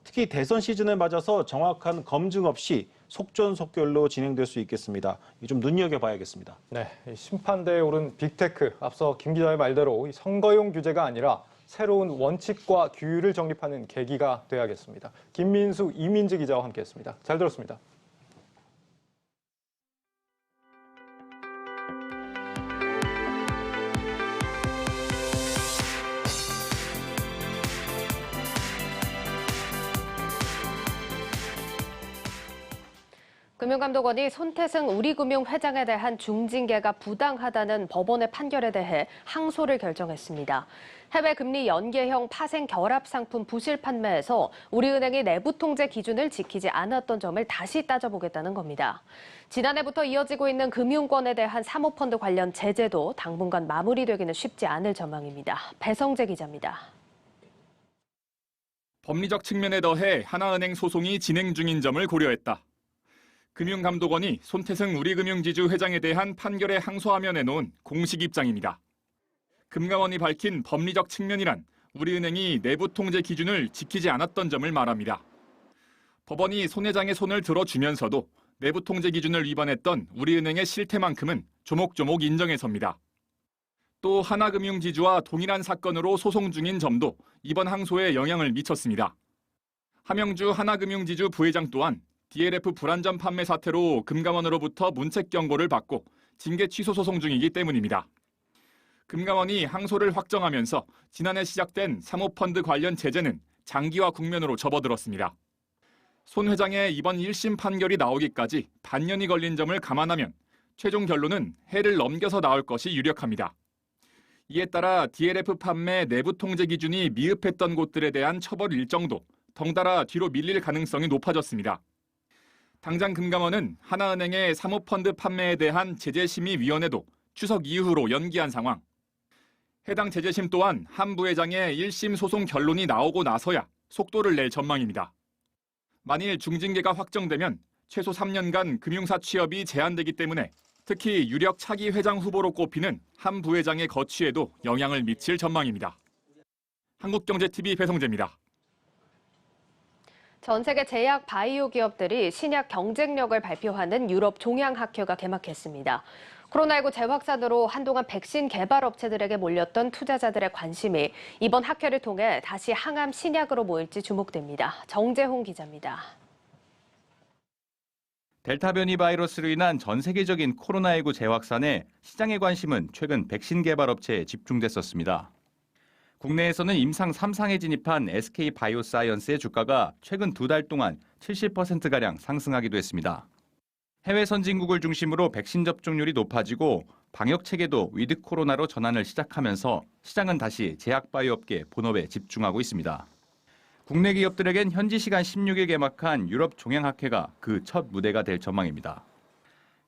특히 대선 시즌을 맞아서 정확한 검증 없이 속전속결로 진행될 수 있겠습니다. 좀 눈여겨봐야겠습니다. 네, 심판대에 오른 빅테크, 앞서 김 기자의 말대로 선거용 규제가 아니라 새로운 원칙과 규율을 정립하는 계기가 돼야겠습니다. 김민수, 이민지 기자와 함께했습니다. 잘 들었습니다. 금융감독원이 손태승 우리금융 회장에 대한 중징계가 부당하다는 법원의 판결에 대해 항소를 결정했습니다. 해외 금리 연계형 파생 결합 상품 부실 판매에서 우리은행이 내부 통제 기준을 지키지 않았던 점을 다시 따져보겠다는 겁니다. 지난해부터 이어지고 있는 금융권에 대한 사모펀드 관련 제재도 당분간 마무리되기는 쉽지 않을 전망입니다. 배성재 기자입니다. 법리적 측면에 더해 하나은행 소송이 진행 중인 점을 고려했다. 금융감독원이 손태승 우리금융지주 회장에 대한 판결에 항소하며 내놓은 공식 입장입니다. 금감원이 밝힌 법리적 측면이란 우리은행이 내부 통제 기준을 지키지 않았던 점을 말합니다. 법원이 손 회장의 손을 들어주면서도 내부 통제 기준을 위반했던 우리은행의 실태만큼은 조목조목 인정해섭니다. 또 하나금융지주와 동일한 사건으로 소송 중인 점도 이번 항소에 영향을 미쳤습니다. 하명주 하나금융지주 부회장 또한 DLF 불안전 판매 사태로 금감원으로부터 문책 경고를 받고 징계 취소 소송 중이기 때문입니다. 금감원이 항소를 확정하면서 지난해 시작된 사모펀드 관련 제재는 장기화 국면으로 접어들었습니다. 손 회장의 이번 1심 판결이 나오기까지 반년이 걸린 점을 감안하면 최종 결론은 해를 넘겨서 나올 것이 유력합니다. 이에 따라 DLF 판매 내부 통제 기준이 미흡했던 곳들에 대한 처벌 일정도 덩달아 뒤로 밀릴 가능성이 높아졌습니다. 당장 금감원은 하나은행의 사모펀드 판매에 대한 제재심의위원회도 추석 이후로 연기한 상황. 해당 제재심 또한 한 부회장의 1심 소송 결론이 나오고 나서야 속도를 낼 전망입니다. 만일 중징계가 확정되면 최소 3년간 금융사 취업이 제한되기 때문에 특히 유력 차기 회장 후보로 꼽히는 한 부회장의 거취에도 영향을 미칠 전망입니다. 한국경제TV 배성재입니다. 전 세계 제약 바이오 기업들이 신약 경쟁력을 발표하는 유럽 종양학회가 개막했습니다. 코로나19 재확산으로 한동안 백신 개발 업체들에게 몰렸던 투자자들의 관심이 이번 학회를 통해 다시 항암 신약으로 모일지 주목됩니다. 정재홍 기자입니다. 델타 변이 바이러스로 인한 전 세계적인 코로나19 재확산에 시장의 관심은 최근 백신 개발 업체에 집중됐었습니다. 국내에서는 임상 3상에 진입한 SK바이오사이언스의 주가가 최근 2달 동안 70%가량 상승하기도 했습니다. 해외 선진국을 중심으로 백신 접종률이 높아지고 방역 체계도 위드 코로나로 전환을 시작하면서 시장은 다시 제약바이오 업계 본업에 집중하고 있습니다. 국내 기업들에겐 현지 시간 16일 개막한 유럽 종양학회가 그 첫 무대가 될 전망입니다.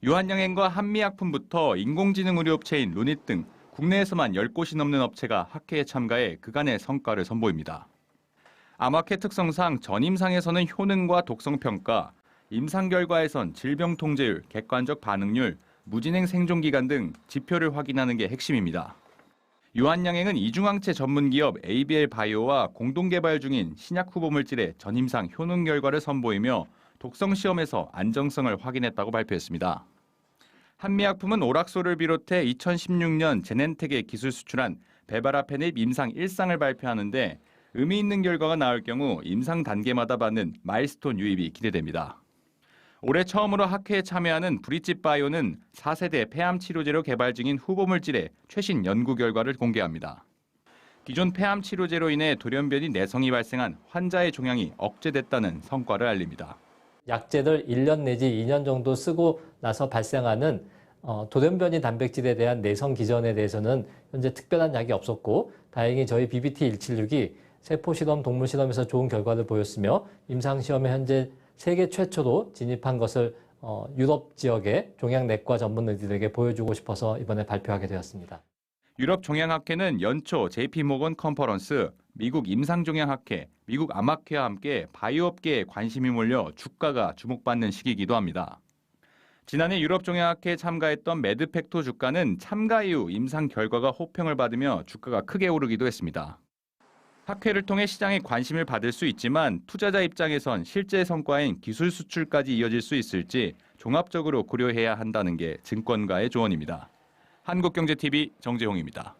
유한양행과 한미약품부터 인공지능 의료업체인 루닛 등 국내에서만 10곳이 넘는 업체가 학회에 참가해 그간의 성과를 선보입니다. 암학회 특성상 전임상에서는 효능과 독성 평가, 임상 결과에선 질병 통제율, 객관적 반응률, 무진행 생존 기간 등 지표를 확인하는 게 핵심입니다. 유한양행은 이중항체 전문기업 ABL 바이오와 공동개발 중인 신약 후보물질의 전임상 효능 결과를 선보이며 독성 시험에서 안정성을 확인했다고 발표했습니다. 한미약품은 오락소를 비롯해 2016년 제넨텍에 기술 수출한 베바라펜의 임상 1상을 발표하는데 의미 있는 결과가 나올 경우 임상 단계마다 받는 마일스톤 유입이 기대됩니다. 올해 처음으로 학회에 참여하는 브릿짓바이오는 4세대 폐암 치료제로 개발 중인 후보물질의 최신 연구 결과를 공개합니다. 기존 폐암 치료제로 인해 돌연변이 내성이 발생한 환자의 종양이 억제됐다는 성과를 알립니다. 약제를 1년 내지 2년 정도 쓰고 나서 발생하는 돌연변이 단백질에 대한 내성 기전에 대해서는 현재 특별한 약이 없었고 다행히 저희 BBT176이 세포실험, 동물실험에서 좋은 결과를 보였으며 임상시험에 현재 세계 최초로 진입한 것을 유럽 지역의 종양내과 전문 의들에게 보여주고 싶어서 이번에 발표하게 되었습니다. 유럽 종양학회는 연초 JP모건 컨퍼런스, 미국 임상종양학회, 미국 암학회와 함께 바이오업계에 관심이 몰려 주가가 주목받는 시기이기도 합니다. 지난해 유럽 종양학회에 참가했던 매드팩토 주가는 참가 이후 임상 결과가 호평을 받으며 주가가 크게 오르기도 했습니다. 학회를 통해 시장에 관심을 받을 수 있지만 투자자 입장에선 실제 성과인 기술 수출까지 이어질 수 있을지 종합적으로 고려해야 한다는 게 증권가의 조언입니다. 한국경제TV 정재홍입니다.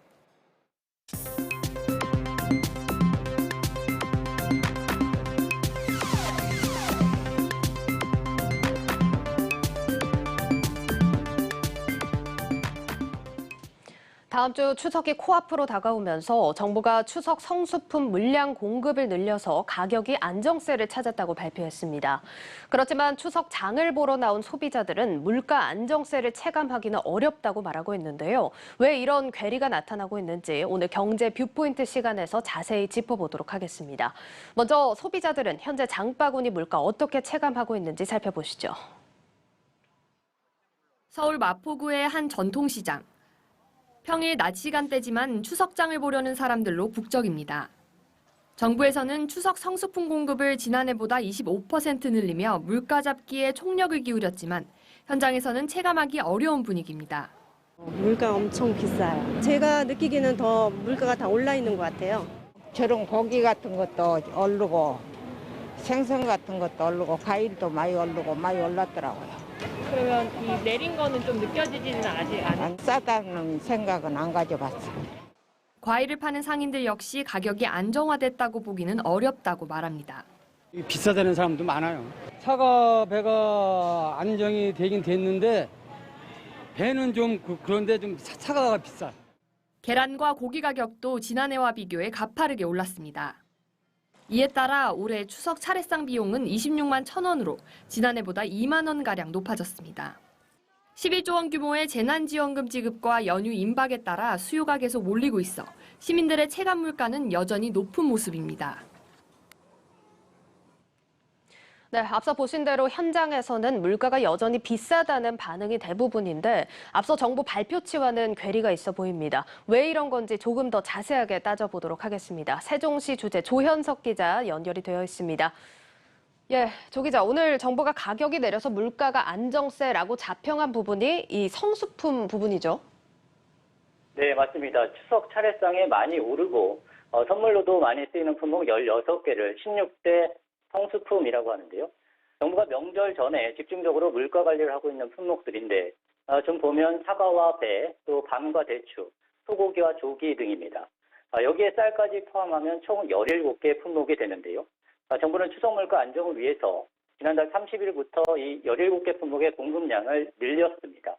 다음 주 추석이 코앞으로 다가오면서 정부가 추석 성수품 물량 공급을 늘려서 가격이 안정세를 찾았다고 발표했습니다. 그렇지만 추석 장을 보러 나온 소비자들은 물가 안정세를 체감하기는 어렵다고 말하고 있는데요. 왜 이런 괴리가 나타나고 있는지 오늘 경제 뷰포인트 시간에서 자세히 짚어보도록 하겠습니다. 먼저 소비자들은 현재 장바구니 물가 어떻게 체감하고 있는지 살펴보시죠. 서울 마포구의 한 전통시장. 평일 낮 시간대지만 추석장을 보려는 사람들로 북적입니다. 정부에서는 추석 성수품 공급을 지난해보다 25% 늘리며 물가 잡기에 총력을 기울였지만 현장에서는 체감하기 어려운 분위기입니다. 물가 엄청 비싸요. 제가 느끼기에는 더 물가가 다 올라 있는 것 같아요. 저런 고기 같은 것도 오르고 생선 같은 것도 오르고 과일도 많이 오르고 많이 올랐더라고요. 그러면 이 내린 거는 좀 느껴지지는 아직 않아요? 싸다는 생각은 안 가져봤어요. 과일을 파는 상인들 역시 가격이 안정화됐다고 보기는 어렵다고 말합니다. 비싸다는 사람도 많아요. 사과 배가 안정이 되긴 됐는데 배는 좀 그런데 좀 사과가 비싸. 계란과 고기 가격도 지난해와 비교해 가파르게 올랐습니다. 이에 따라 올해 추석 차례상 비용은 26만 1,000원으로 지난해보다 2만 원가량 높아졌습니다. 11조 원 규모의 재난지원금 지급과 연휴 임박에 따라 수요가 계속 몰리고 있어 시민들의 체감 물가는 여전히 높은 모습입니다. 네, 앞서 보신 대로 현장에서는 물가가 여전히 비싸다는 반응이 대부분인데 앞서 정부 발표치와는 괴리가 있어 보입니다. 왜 이런 건지 조금 더 자세하게 따져보도록 하겠습니다. 세종시 주재 조현석 기자 연결이 되어 있습니다. 예, 조 기자, 오늘 정부가 가격이 내려서 물가가 안정세라고 자평한 부분이 이 성수품 부분이죠? 네, 맞습니다. 추석 차례상에 많이 오르고 선물로도 많이 쓰이는 품목 16개를 16대 성수품이라고 하는데요. 정부가 명절 전에 집중적으로 물가 관리를 하고 있는 품목들인데 좀 보면 사과와 배, 또 밤과 대추, 소고기와 조기 등입니다. 여기에 쌀까지 포함하면 총 17개 품목이 되는데요. 정부는 추석 물가 안정을 위해서 지난달 30일부터 이 17개 품목의 공급량을 늘렸습니다.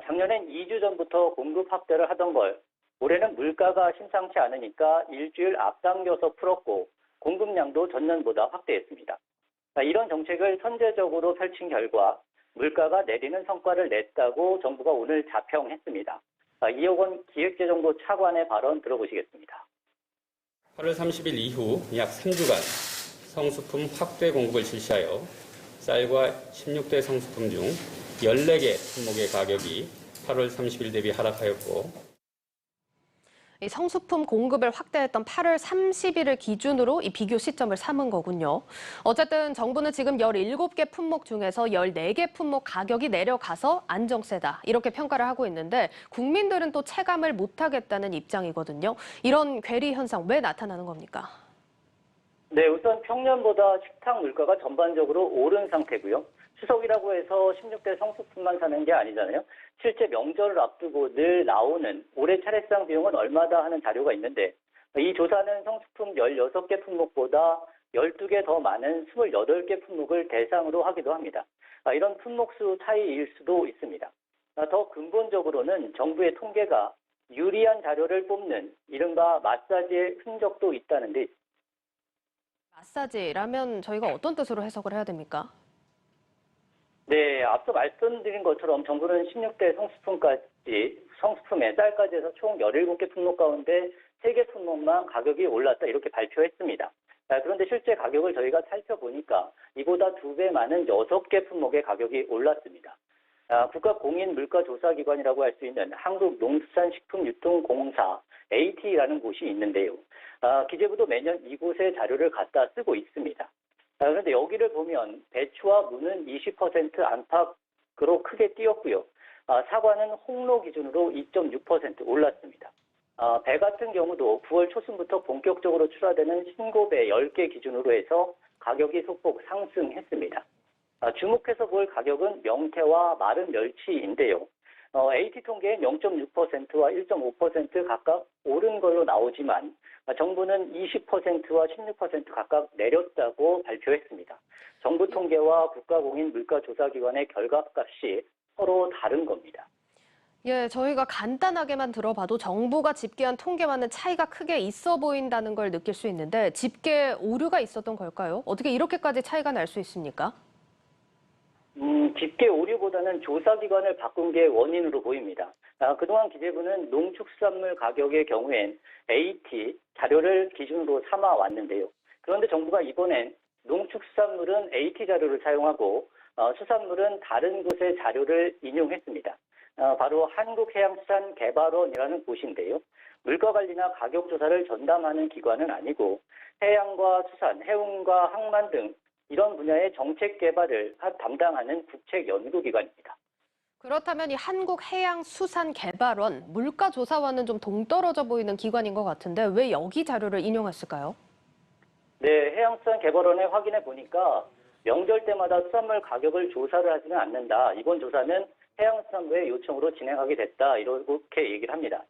작년엔 2주 전부터 공급 확대를 하던 걸 올해는 물가가 심상치 않으니까 일주일 앞당겨서 풀었고 공급량도 전년보다 확대했습니다. 이런 정책을 선제적으로 펼친 결과 물가가 내리는 성과를 냈다고 정부가 오늘 자평했습니다. 이호건 기획재정부 차관의 발언 들어보시겠습니다. 8월 30일 이후 약 3주간 성수품 확대 공급을 실시하여 쌀과 16대 성수품 중 14개 품목의 가격이 8월 30일 대비 하락하였고 이 성수품 공급을 확대했던 8월 30일을 기준으로 이 비교 시점을 삼은 거군요. 어쨌든 정부는 지금 17개 품목 중에서 14개 품목 가격이 내려가서 안정세다 이렇게 평가를 하고 있는데 국민들은 또 체감을 못하겠다는 입장이거든요. 이런 괴리 현상 왜 나타나는 겁니까? 네, 우선 평년보다 식탁 물가가 전반적으로 오른 상태고요. 추석이라고 해서 16대 성수품만 사는 게 아니잖아요. 실제 명절을 앞두고 늘 나오는 올해 차례상 비용은 얼마다 하는 자료가 있는데 이 조사는 성수품 16개 품목보다 12개 더 많은 28개 품목을 대상으로 하기도 합니다. 이런 품목수 차이일 수도 있습니다. 더 근본적으로는 정부의 통계가 유리한 자료를 뽑는 이른바 마사지의 흔적도 있다는 데 있습니다. 마사지라면 저희가 어떤 뜻으로 해석을 해야 됩니까? 네, 앞서 말씀드린 것처럼 정부는 16대 성수품에 쌀까지 해서 총 17개 품목 가운데 3개 품목만 가격이 올랐다 이렇게 발표했습니다. 그런데 실제 가격을 저희가 살펴보니까 이보다 2배 많은 6개 품목의 가격이 올랐습니다. 국가공인물가조사기관이라고 할 수 있는 한국농수산식품유통공사 AT라는 곳이 있는데요. 기재부도 매년 이곳에 자료를 갖다 쓰고 있습니다. 그런데 여기를 보면 배추와 무는 20% 안팎으로 크게 뛰었고요. 사과는 홍로 기준으로 2.6% 올랐습니다. 배 같은 경우도 9월 초순부터 본격적으로 출하되는 신고배 10개 기준으로 해서 가격이 소폭 상승했습니다. 주목해서 볼 가격은 명태와 마른 멸치인데요. AT 통계엔 0.6%와 1.5% 각각 오른 걸로 나오지만 정부는 20%와 16% 각각 내렸다고 발표했습니다. 정부 통계와 국가공인물가조사기관의 결과값이 서로 다른 겁니다. 예, 저희가 간단하게만 들어봐도 정부가 집계한 통계와는 차이가 크게 있어 보인다는 걸 느낄 수 있는데 집계 오류가 있었던 걸까요? 어떻게 이렇게까지 차이가 날 수 있습니까? 집계 오류보다는 조사기관을 바꾼 게 원인으로 보입니다. 그동안 기재부는 농축산물 가격의 경우엔 AT 자료를 기준으로 삼아 왔는데요. 그런데 정부가 이번엔 농축산물은 AT 자료를 사용하고 수산물은 다른 곳의 자료를 인용했습니다. 바로 한국해양수산개발원이라는 곳인데요. 물가관리나 가격조사를 전담하는 기관은 아니고 해양과 수산, 해운과 항만 등 이런 분야의 정책 개발을 담당하는 국책연구기관입니다. 그렇다면 이 한국해양수산개발원 물가조사와는 좀 동떨어져 보이는 기관인 것 같은데 왜 여기 자료를 인용했을까요? 네, 해양수산개발원에 확인해 보니까 명절 때마다 수산물 가격을 조사를 하지는 않는다. 이번 조사는 해양수산부의 요청으로 진행하게 됐다. 이렇게 얘기를 합니다.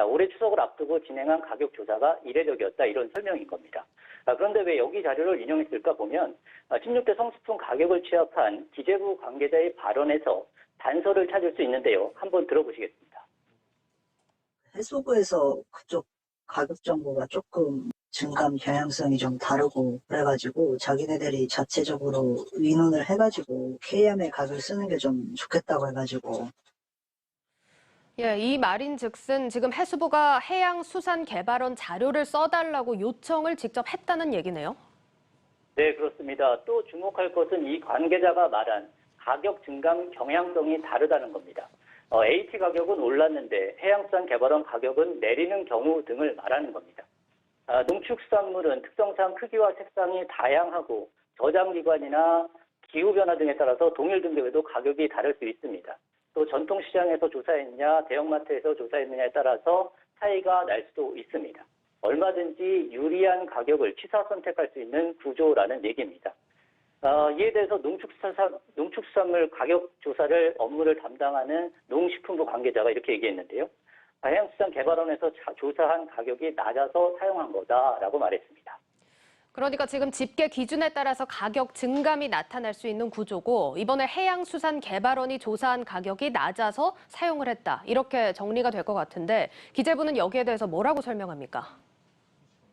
올해 추석을 앞두고 진행한 가격 조사가 이례적이었다. 이런 설명인 겁니다. 그런데 왜 여기 자료를 인용했을까 보면 16대 성수품 가격을 취합한 기재부 관계자의 발언에서 단서를 찾을 수 있는데요. 한번 들어보시겠습니다. 해수부에서 그쪽 가격 정보가 조금 증감 경향성이 좀 다르고 그래가지고 자기네들이 자체적으로 의논을 해가지고 KM의 가격을 쓰는 게 좀 좋겠다고 해가지고. 예, 이 말인즉슨 지금 해수부가 해양수산개발원 자료를 써달라고 요청을 직접 했다는 얘기네요. 네, 그렇습니다. 또 주목할 것은 이 관계자가 말한 가격 증감 경향성이 다르다는 겁니다. AT 가격은 올랐는데 해양수산개발원 가격은 내리는 경우 등을 말하는 겁니다. 농축수산물은 특성상 크기와 색상이 다양하고 저장기관이나 기후변화 등에 따라서 동일 등급에도 가격이 다를 수 있습니다. 또 전통시장에서 조사했느냐, 대형마트에서 조사했느냐에 따라서 차이가 날 수도 있습니다. 얼마든지 유리한 가격을 취사 선택할 수 있는 구조라는 얘기입니다. 이에 대해서 농축수산물 가격 조사를 업무를 담당하는 농식품부 관계자가 이렇게 얘기했는데요. 해양수산개발원에서 조사한 가격이 낮아서 사용한 거다라고 말했습니다. 그러니까 지금 집계 기준에 따라서 가격 증감이 나타날 수 있는 구조고 이번에 해양수산개발원이 조사한 가격이 낮아서 사용을 했다. 이렇게 정리가 될 것 같은데 기재부는 여기에 대해서 뭐라고 설명합니까?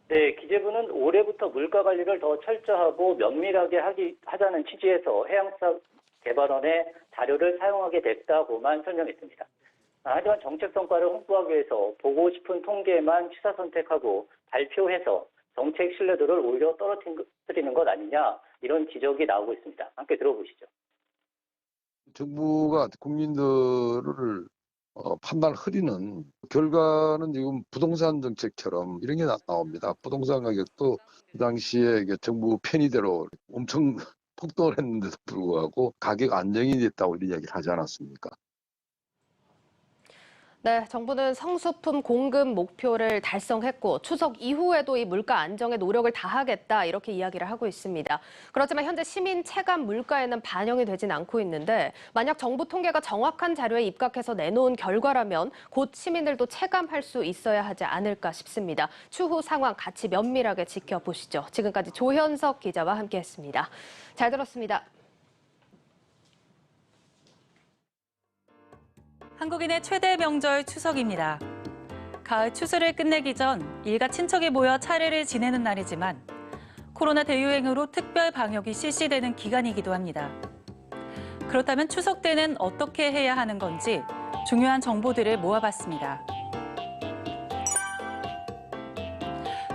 네, 기재부는 올해부터 물가 관리를 더 철저하고 면밀하게 하자는 취지에서 해양수산개발원의 자료를 사용하게 됐다고만 설명했습니다. 하지만 정책 성과를 홍보하기 위해서 보고 싶은 통계만 취사 선택하고 발표해서 정책 신뢰도를 오히려 떨어뜨리는 것 아니냐 이런 지적이 나오고 있습니다. 함께 들어보시죠. 정부가 국민들을 판단을 흐리는 결과는 지금 부동산 정책처럼 이런 게 나옵니다. 부동산 가격도 그 당시에 이게 정부 편의대로 엄청 폭등을 했는데도 불구하고 가격 안정이 됐다고 이런 이야기를 하지 않았습니까? 네, 정부는 성수품 공급 목표를 달성했고 추석 이후에도 이 물가 안정에 노력을 다하겠다 이렇게 이야기를 하고 있습니다. 그렇지만 현재 시민 체감 물가에는 반영이 되진 않고 있는데 만약 정부 통계가 정확한 자료에 입각해서 내놓은 결과라면 곧 시민들도 체감할 수 있어야 하지 않을까 싶습니다. 추후 상황 같이 면밀하게 지켜보시죠. 지금까지 조현석 기자와 함께했습니다. 잘 들었습니다. 한국인의 최대 명절 추석입니다. 가을 추수를 끝내기 전 일가 친척이 모여 차례를 지내는 날이지만 코로나 대유행으로 특별 방역이 실시되는 기간이기도 합니다. 그렇다면 추석 때는 어떻게 해야 하는 건지 중요한 정보들을 모아봤습니다.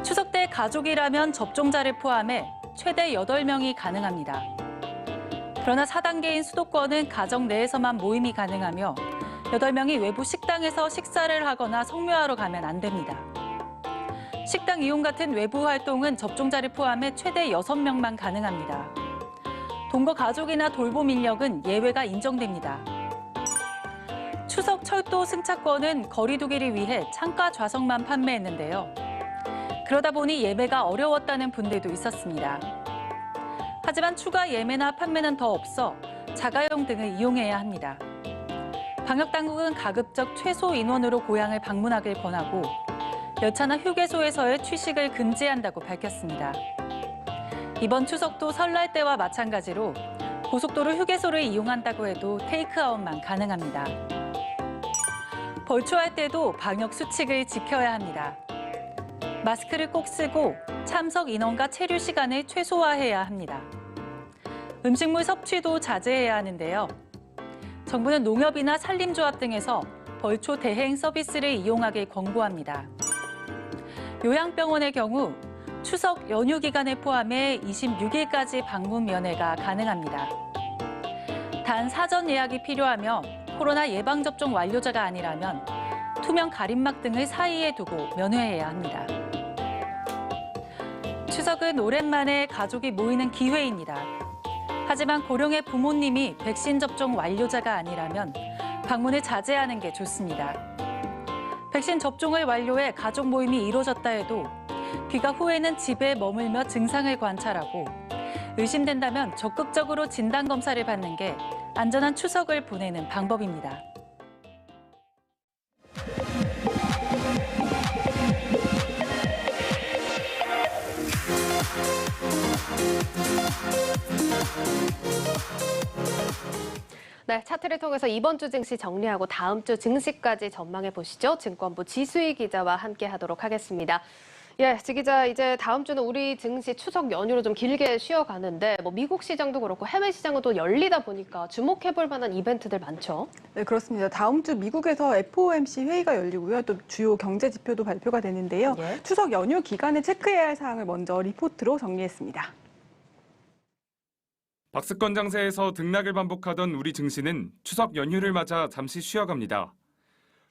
추석 때 가족이라면 접종자를 포함해 최대 8명이 가능합니다. 그러나 4단계인 수도권은 가정 내에서만 모임이 가능하며 8명이 외부 식당에서 식사를 하거나 성묘하러 가면 안 됩니다. 식당 이용 같은 외부 활동은 접종자를 포함해 최대 6명만 가능합니다. 동거 가족이나 돌봄 인력은 예외가 인정됩니다. 추석 철도 승차권은 거리 두기를 위해 창가 좌석만 판매했는데요. 그러다 보니 예매가 어려웠다는 분들도 있었습니다. 하지만 추가 예매나 판매는 더 없어 자가용 등을 이용해야 합니다. 방역당국은 가급적 최소 인원으로 고향을 방문하길 권하고 열차나 휴게소에서의 취식을 금지한다고 밝혔습니다. 이번 추석도 설날 때와 마찬가지로 고속도로 휴게소를 이용한다고 해도 테이크아웃만 가능합니다. 벌초할 때도 방역 수칙을 지켜야 합니다. 마스크를 꼭 쓰고 참석 인원과 체류 시간을 최소화해야 합니다. 음식물 섭취도 자제해야 하는데요. 정부는 농협이나 산림조합 등에서 벌초 대행 서비스를 이용하길 권고합니다. 요양병원의 경우 추석 연휴 기간을 포함해 26일까지 방문 면회가 가능합니다. 단 사전 예약이 필요하며 코로나 예방접종 완료자가 아니라면 투명 가림막 등을 사이에 두고 면회해야 합니다. 추석은 오랜만에 가족이 모이는 기회입니다. 하지만 고령의 부모님이 백신 접종 완료자가 아니라면 방문을 자제하는 게 좋습니다. 백신 접종을 완료해 가족 모임이 이루어졌다 해도 귀가 후에는 집에 머물며 증상을 관찰하고 의심된다면 적극적으로 진단검사를 받는 게 안전한 추석을 보내는 방법입니다. 네, 차트를 통해서 이번 주 증시 정리하고 다음 주 증시까지 전망해 보시죠. 증권부 지수희 기자와 함께 하도록 하겠습니다. 예, 지 기자, 이제 다음 주는 우리 증시 추석 연휴로 좀 길게 쉬어가는데 미국 시장도 그렇고 해외 시장은 또 열리다 보니까 주목해 볼 만한 이벤트들 많죠? 네, 그렇습니다. 다음 주 미국에서 FOMC 회의가 열리고요. 또 주요 경제 지표도 발표가 되는데요. 예. 추석 연휴 기간에 체크해야 할 사항을 먼저 리포트로 정리했습니다. 박스권 장세에서 등락을 반복하던 우리 증시는 추석 연휴를 맞아 잠시 쉬어갑니다.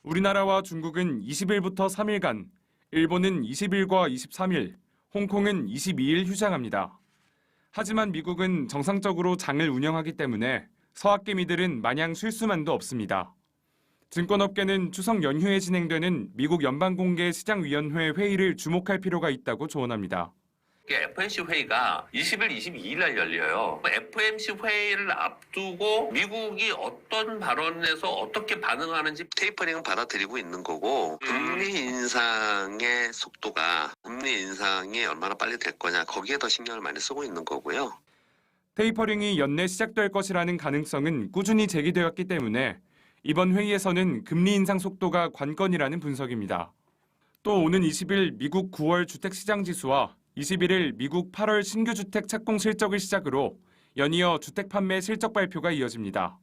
우리나라와 중국은 20일부터 3일간, 일본은 20일과 23일, 홍콩은 22일 휴장합니다. 하지만 미국은 정상적으로 장을 운영하기 때문에 서학개미들은 마냥 쉴 수만도 없습니다. 증권업계는 추석 연휴에 진행되는 미국 연방공개시장위원회 회의를 주목할 필요가 있다고 조언합니다. FOMC 회의가 20일, 22일 날 열려요. FOMC 회의를 앞두고 미국이 어떤 발언에서 어떻게 반응하는지 테이퍼링은 받아들이고 있는 거고 금리 인상의 속도가 금리 인상이 얼마나 빨리 될 거냐 거기에 더 신경을 많이 쓰고 있는 거고요. 테이퍼링이 연내 시작될 것이라는 가능성은 꾸준히 제기되었기 때문에 이번 회의에서는 금리 인상 속도가 관건이라는 분석입니다. 또 오는 20일 미국 9월 주택시장지수와 21일 미국 8월 신규 주택 착공 실적을 시작으로 연이어 주택 판매 실적 발표가 이어집니다.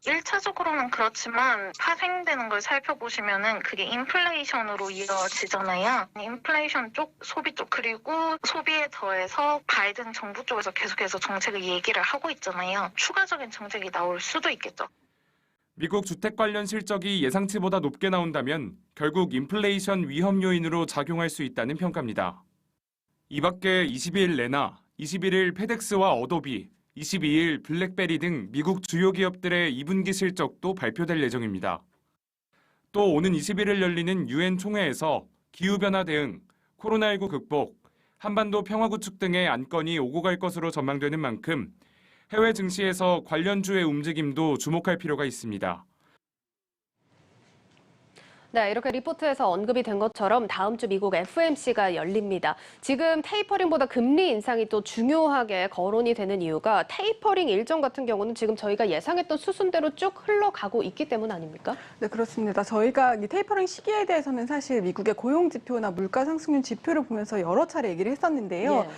1차적으로는 그렇지만 파생되는 걸 살펴보시면은 그게 인플레이션으로 이어지잖아요. 인플레이션 쪽, 소비 쪽, 그리고 소비에 더해서 바이든 정부 쪽에서 계속해서 정책을 얘기를 하고 있잖아요. 추가적인 정책이 나올 수도 있겠죠. 미국 주택 관련 실적이 예상치보다 높게 나온다면 결국 인플레이션 위험 요인으로 작용할 수 있다는 평가입니다. 이 밖에 22일 레나, 21일 페덱스와 어도비, 22일 블랙베리 등 미국 주요 기업들의 2분기 실적도 발표될 예정입니다. 또 오는 21일 열리는 유엔 총회에서 기후변화 대응, 코로나19 극복, 한반도 평화 구축 등의 안건이 오고 갈 것으로 전망되는 만큼 해외 증시에서 관련주의 움직임도 주목할 필요가 있습니다. 네, 이렇게 리포트에서 언급이 된 것처럼 다음 주 미국 FOMC가 열립니다. 지금 테이퍼링보다 금리 인상이 또 중요하게 거론이 되는 이유가 테이퍼링 일정 같은 경우는 지금 저희가 예상했던 수순대로 쭉 흘러가고 있기 때문 아닙니까? 네, 그렇습니다. 저희가 이 테이퍼링 시기에 대해서는 사실 미국의 고용 지표나 물가 상승률 지표를 보면서 여러 차례 얘기를 했었는데요.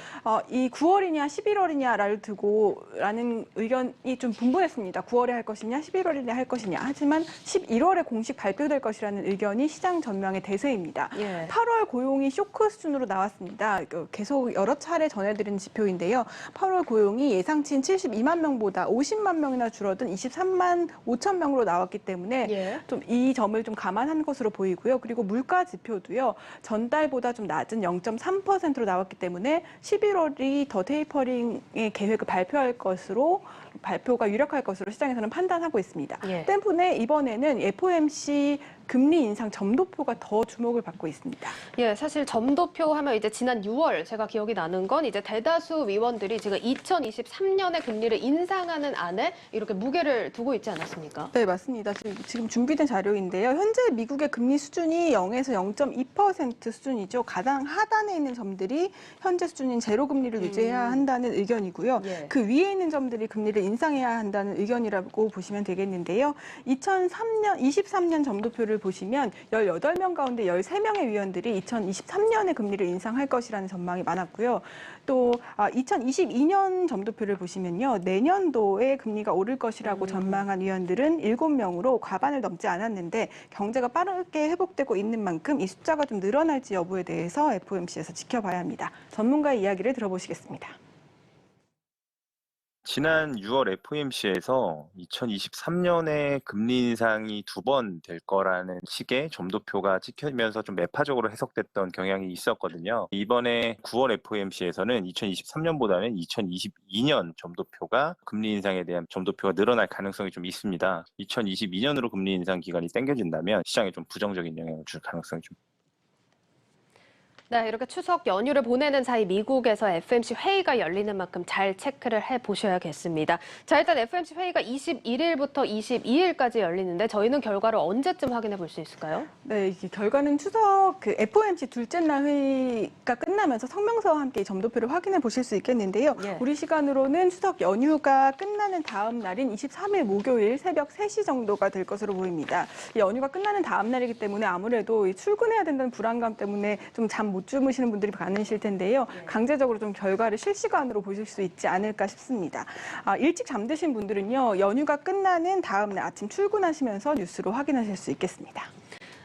이 9월이냐 11월이냐를 두고라는 의견이 좀 분분했습니다. 9월에 할 것이냐 11월에 할 것이냐. 하지만 11월에 공식 발표될 것이라는 의견이 시장 전망의 대세입니다. 8월 고용이 쇼크 수준으로 나왔습니다. 계속 여러 차례 전해드린 지표인데요. 8월 고용이 예상치인 72만 명보다 50만 명이나 줄어든 23만 5천 명으로 나왔기 때문에 좀 이 점을 좀 감안한 것으로 보이고요. 그리고 물가 지표도요. 전달보다 좀 낮은 0.3%로 나왔기 때문에 11월이 더 테이퍼링의 계획을 발표할 것으로 발표가 유력할 것으로 시장에서는 판단하고 있습니다. 때문에 이번에는 FOMC 금리 인상 점도표가 더 주목을 받고 있습니다. 예, 사실 점도표 하면 이제 지난 6월 제가 기억이 나는 건 이제 대다수 위원들이 지금 2023년에 금리를 인상하는 안에 이렇게 무게를 두고 있지 않았습니까? 네, 맞습니다. 지금 준비된 자료인데요. 현재 미국의 금리 수준이 0에서 0.2% 수준이죠. 가장 하단에 있는 점들이 현재 수준인 제로 금리를 유지해야 한다는 의견이고요. 그 위에 있는 점들이 금리를 인상해야 한다는 의견이라고 보시면 되겠는데요. 23년 점도표를 보시면 18명 가운데 13명의 위원들이 2023년에 금리를 인상할 것이라는 전망이 많았고요. 또 2022년 점도표를 보시면요. 내년도에 금리가 오를 것이라고 전망한 위원들은 7명으로 과반을 넘지 않았는데 경제가 빠르게 회복되고 있는 만큼 이 숫자가 좀 늘어날지 여부에 대해서 FOMC에서 지켜봐야 합니다. 전문가의 이야기를 들어보시겠습니다. 지난 6월 FOMC에서 2023년에 금리 인상이 2번 될 거라는 식의 점도표가 찍히면서 좀 매파적으로 해석됐던 경향이 있었거든요. 이번에 9월 FOMC에서는 2023년보다는 2022년 점도표가 금리 인상에 대한 점도표가 늘어날 가능성이 좀 있습니다. 2022년으로 금리 인상 기간이 당겨진다면 시장에 좀 부정적인 영향을 줄 가능성이 좀 네, 이렇게 추석 연휴를 보내는 사이 미국에서 FOMC 회의가 열리는 만큼 잘 체크를 해보셔야겠습니다. 자, 일단 FOMC 회의가 21일부터 22일까지 열리는데 저희는 결과를 언제쯤 확인해 볼 수 있을까요? 네, 이게 결과는 추석 FOMC 둘째 날 회의가 끝나면서 성명서와 함께 이 점도표를 확인해 보실 수 있겠는데요. 우리 시간으로는 추석 연휴가 끝나는 다음 날인 23일 목요일 새벽 3시 정도가 될 것으로 보입니다. 이 연휴가 끝나는 다음 날이기 때문에 아무래도 이 출근해야 된다는 불안감 때문에 좀 잠 못 주무시는 분들이 많으실 텐데요. 강제적으로 좀 결과를 실시간으로 보실 수 있지 않을까 싶습니다. 일찍 잠드신 분들은요. 연휴가 끝나는 다음 날 아침 출근하시면서 뉴스로 확인하실 수 있겠습니다.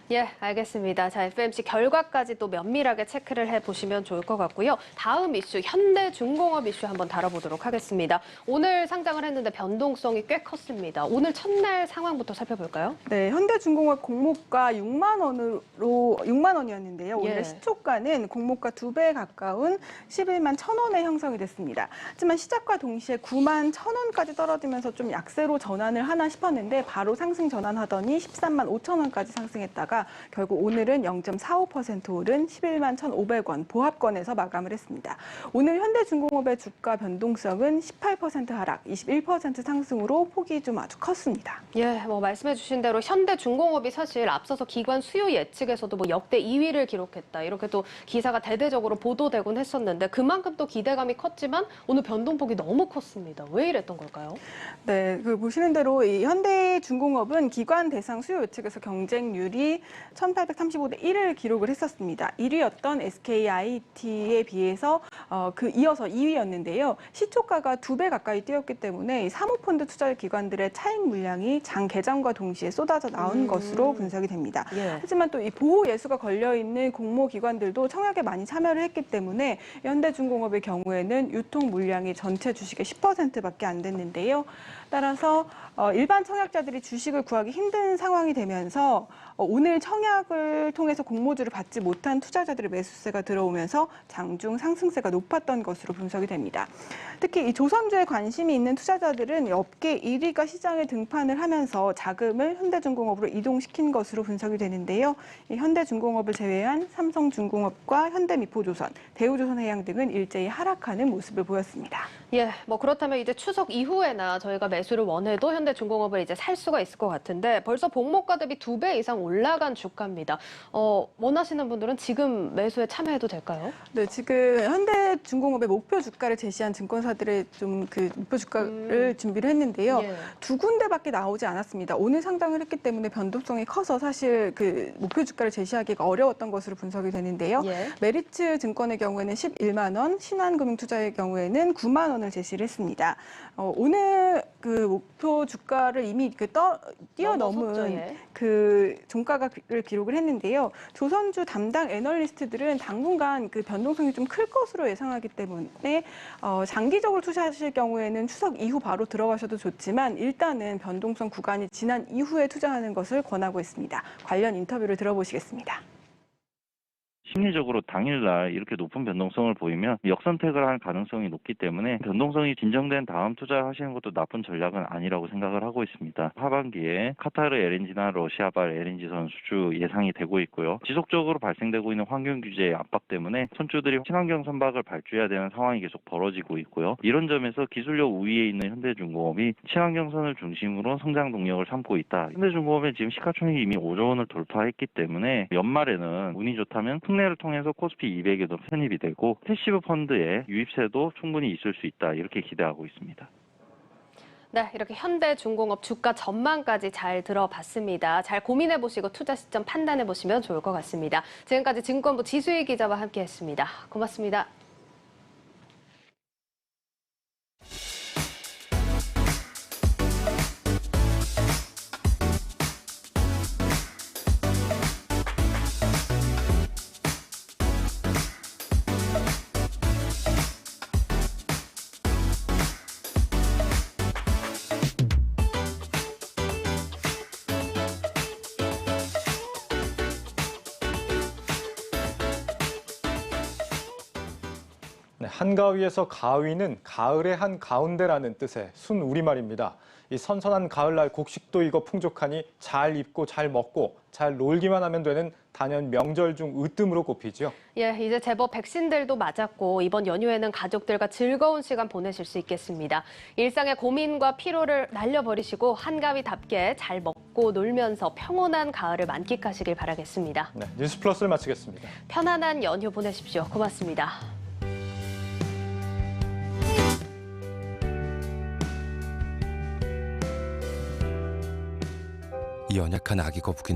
예, 알겠습니다. 자, FOMC 결과까지 또 면밀하게 체크를 해보시면 좋을 것 같고요. 다음 이슈, 현대중공업 이슈 한번 다뤄보도록 하겠습니다. 오늘 상장을 했는데 변동성이 꽤 컸습니다. 오늘 첫날 상황부터 살펴볼까요? 네, 현대중공업 공모가 6만 원이었는데요. 오늘 시초가는 공모가 2배에 가까운 11만 1,000원에 형성이 됐습니다. 하지만 시작과 동시에 9만 1,000원까지 떨어지면서 좀 약세로 전환을 하나 싶었는데 바로 상승 전환하더니 13만 5,000원까지 상승했다가 결국 오늘은 0.45% 오른 11만 1,500원 보합권에서 마감을 했습니다. 오늘 현대중공업의 주가 변동성은 18% 하락, 21% 상승으로 폭이 좀 아주 컸습니다. 예, 뭐 말씀해 주신 대로 현대중공업이 사실 앞서서 기관 수요 예측에서도 뭐 역대 2위를 기록했다. 이렇게 또 기사가 대대적으로 보도되곤 했었는데 그만큼 또 기대감이 컸지만 오늘 변동폭이 너무 컸습니다. 왜 이랬던 걸까요? 네, 보시는 대로 이 현대중공업은 기관 대상 수요 예측에서 경쟁률이 1835대 1을 기록을 했었습니다. 1위였던 SKIT에 비해서 이어서 2위였는데요. 시초가가 2배 가까이 뛰었기 때문에 이 사모펀드 투자 기관들의 차익 물량이 장 개장과 동시에 쏟아져 나온 것으로 분석이 됩니다. 예. 하지만 또 이 보호 예수가 걸려 있는 공모 기관들도 청약에 많이 참여를 했기 때문에 현대중공업의 경우에는 유통 물량이 전체 주식의 10%밖에 안 됐는데요. 따라서 일반 청약자들이 주식을 구하기 힘든 상황이 되면서 오늘 청약을 통해서 공모주를 받지 못한 투자자들의 매수세가 들어오면서 장중 상승세가 높았던 것으로 분석이 됩니다. 특히 이 조선주에 관심이 있는 투자자들은 업계 1위가 시장에 등판을 하면서 자금을 현대중공업으로 이동시킨 것으로 분석이 되는데요. 이 현대중공업을 제외한 삼성중공업과 현대미포조선, 대우조선해양 등은 일제히 하락하는 모습을 보였습니다. 예, 뭐 그렇다면 이제 추석 이후에나 저희가 매수를 원해도 현대중공업을 이제 살 수가 있을 것 같은데 벌써 복목가 대비 2배 이상 올라간 주가입니다. 원하시는 분들은 지금 매수에 참여해도 될까요? 네, 지금 현대중공업의 목표 주가를 제시한 증권사들의 좀 그 목표 주가를 준비를 했는데요. 예. 두 군데밖에 나오지 않았습니다. 오늘 상장을 했기 때문에 변동성이 커서 사실 그 목표 주가를 제시하기가 어려웠던 것으로 분석이 되는데요. 예. 메리츠 증권의 경우에는 11만 원, 신한금융투자의 경우에는 9만 원을 제시를 했습니다. 오늘 그 목표 주가를 이미 뛰어넘은 넘어섰죠, 예. 그 종가를 기록을 했는데요. 조선주 담당 애널리스트들은 당분간 그 변동성이 좀 클 것으로 예상하기 때문에 장기적으로 투자하실 경우에는 추석 이후 바로 들어가셔도 좋지만 일단은 변동성 구간이 지난 이후에 투자하는 것을 권하고 있습니다. 관련 인터뷰를 들어보시겠습니다. 심리적으로 당일날 이렇게 높은 변동성을 보이면 역선택을 할 가능성이 높기 때문에 변동성이 진정된 다음 투자하시는 것도 나쁜 전략은 아니라고 생각을 하고 있습니다. 하반기에 카타르 LNG나 러시아발 LNG선 수주 예상이 되고 있고요. 지속적으로 발생되고 있는 환경 규제의 압박 때문에 선주들이 친환경 선박을 발주해야 되는 상황이 계속 벌어지고 있고요. 이런 점에서 기술력 우위에 있는 현대중공업이 친환경선을 중심으로 성장 동력을 삼고 있다. 현대중공업은 지금 시가총액이 이미 5조 원을 돌파했기 때문에 연말에는 운이 좋다면 특례를 통해서 코스피 200에도 편입이 되고 패시브 펀드의 유입세도 충분히 있을 수 있다. 이렇게 기대하고 있습니다. 네, 이렇게 현대중공업 주가 전망까지 잘 들어봤습니다. 잘 고민해보시고 투자 시점 판단해보시면 좋을 것 같습니다. 지금까지 증권부 지수희 기자와 함께했습니다. 고맙습니다. 네, 한가위에서 가위는 가을의 한 가운데라는 뜻의 순 우리말입니다. 이 선선한 가을날 곡식도 익어 풍족하니 잘 입고 잘 먹고 잘 놀기만 하면 되는 단연 명절 중 으뜸으로 꼽히죠. 예, 이제 제법 백신들도 맞았고 이번 연휴에는 가족들과 즐거운 시간 보내실 수 있겠습니다. 일상의 고민과 피로를 날려버리시고 한가위답게 잘 먹고 놀면서 평온한 가을을 만끽하시길 바라겠습니다. 네, 뉴스플러스를 마치겠습니다. 편안한 연휴 보내십시오. 고맙습니다. 이 연약한 아기 거북이는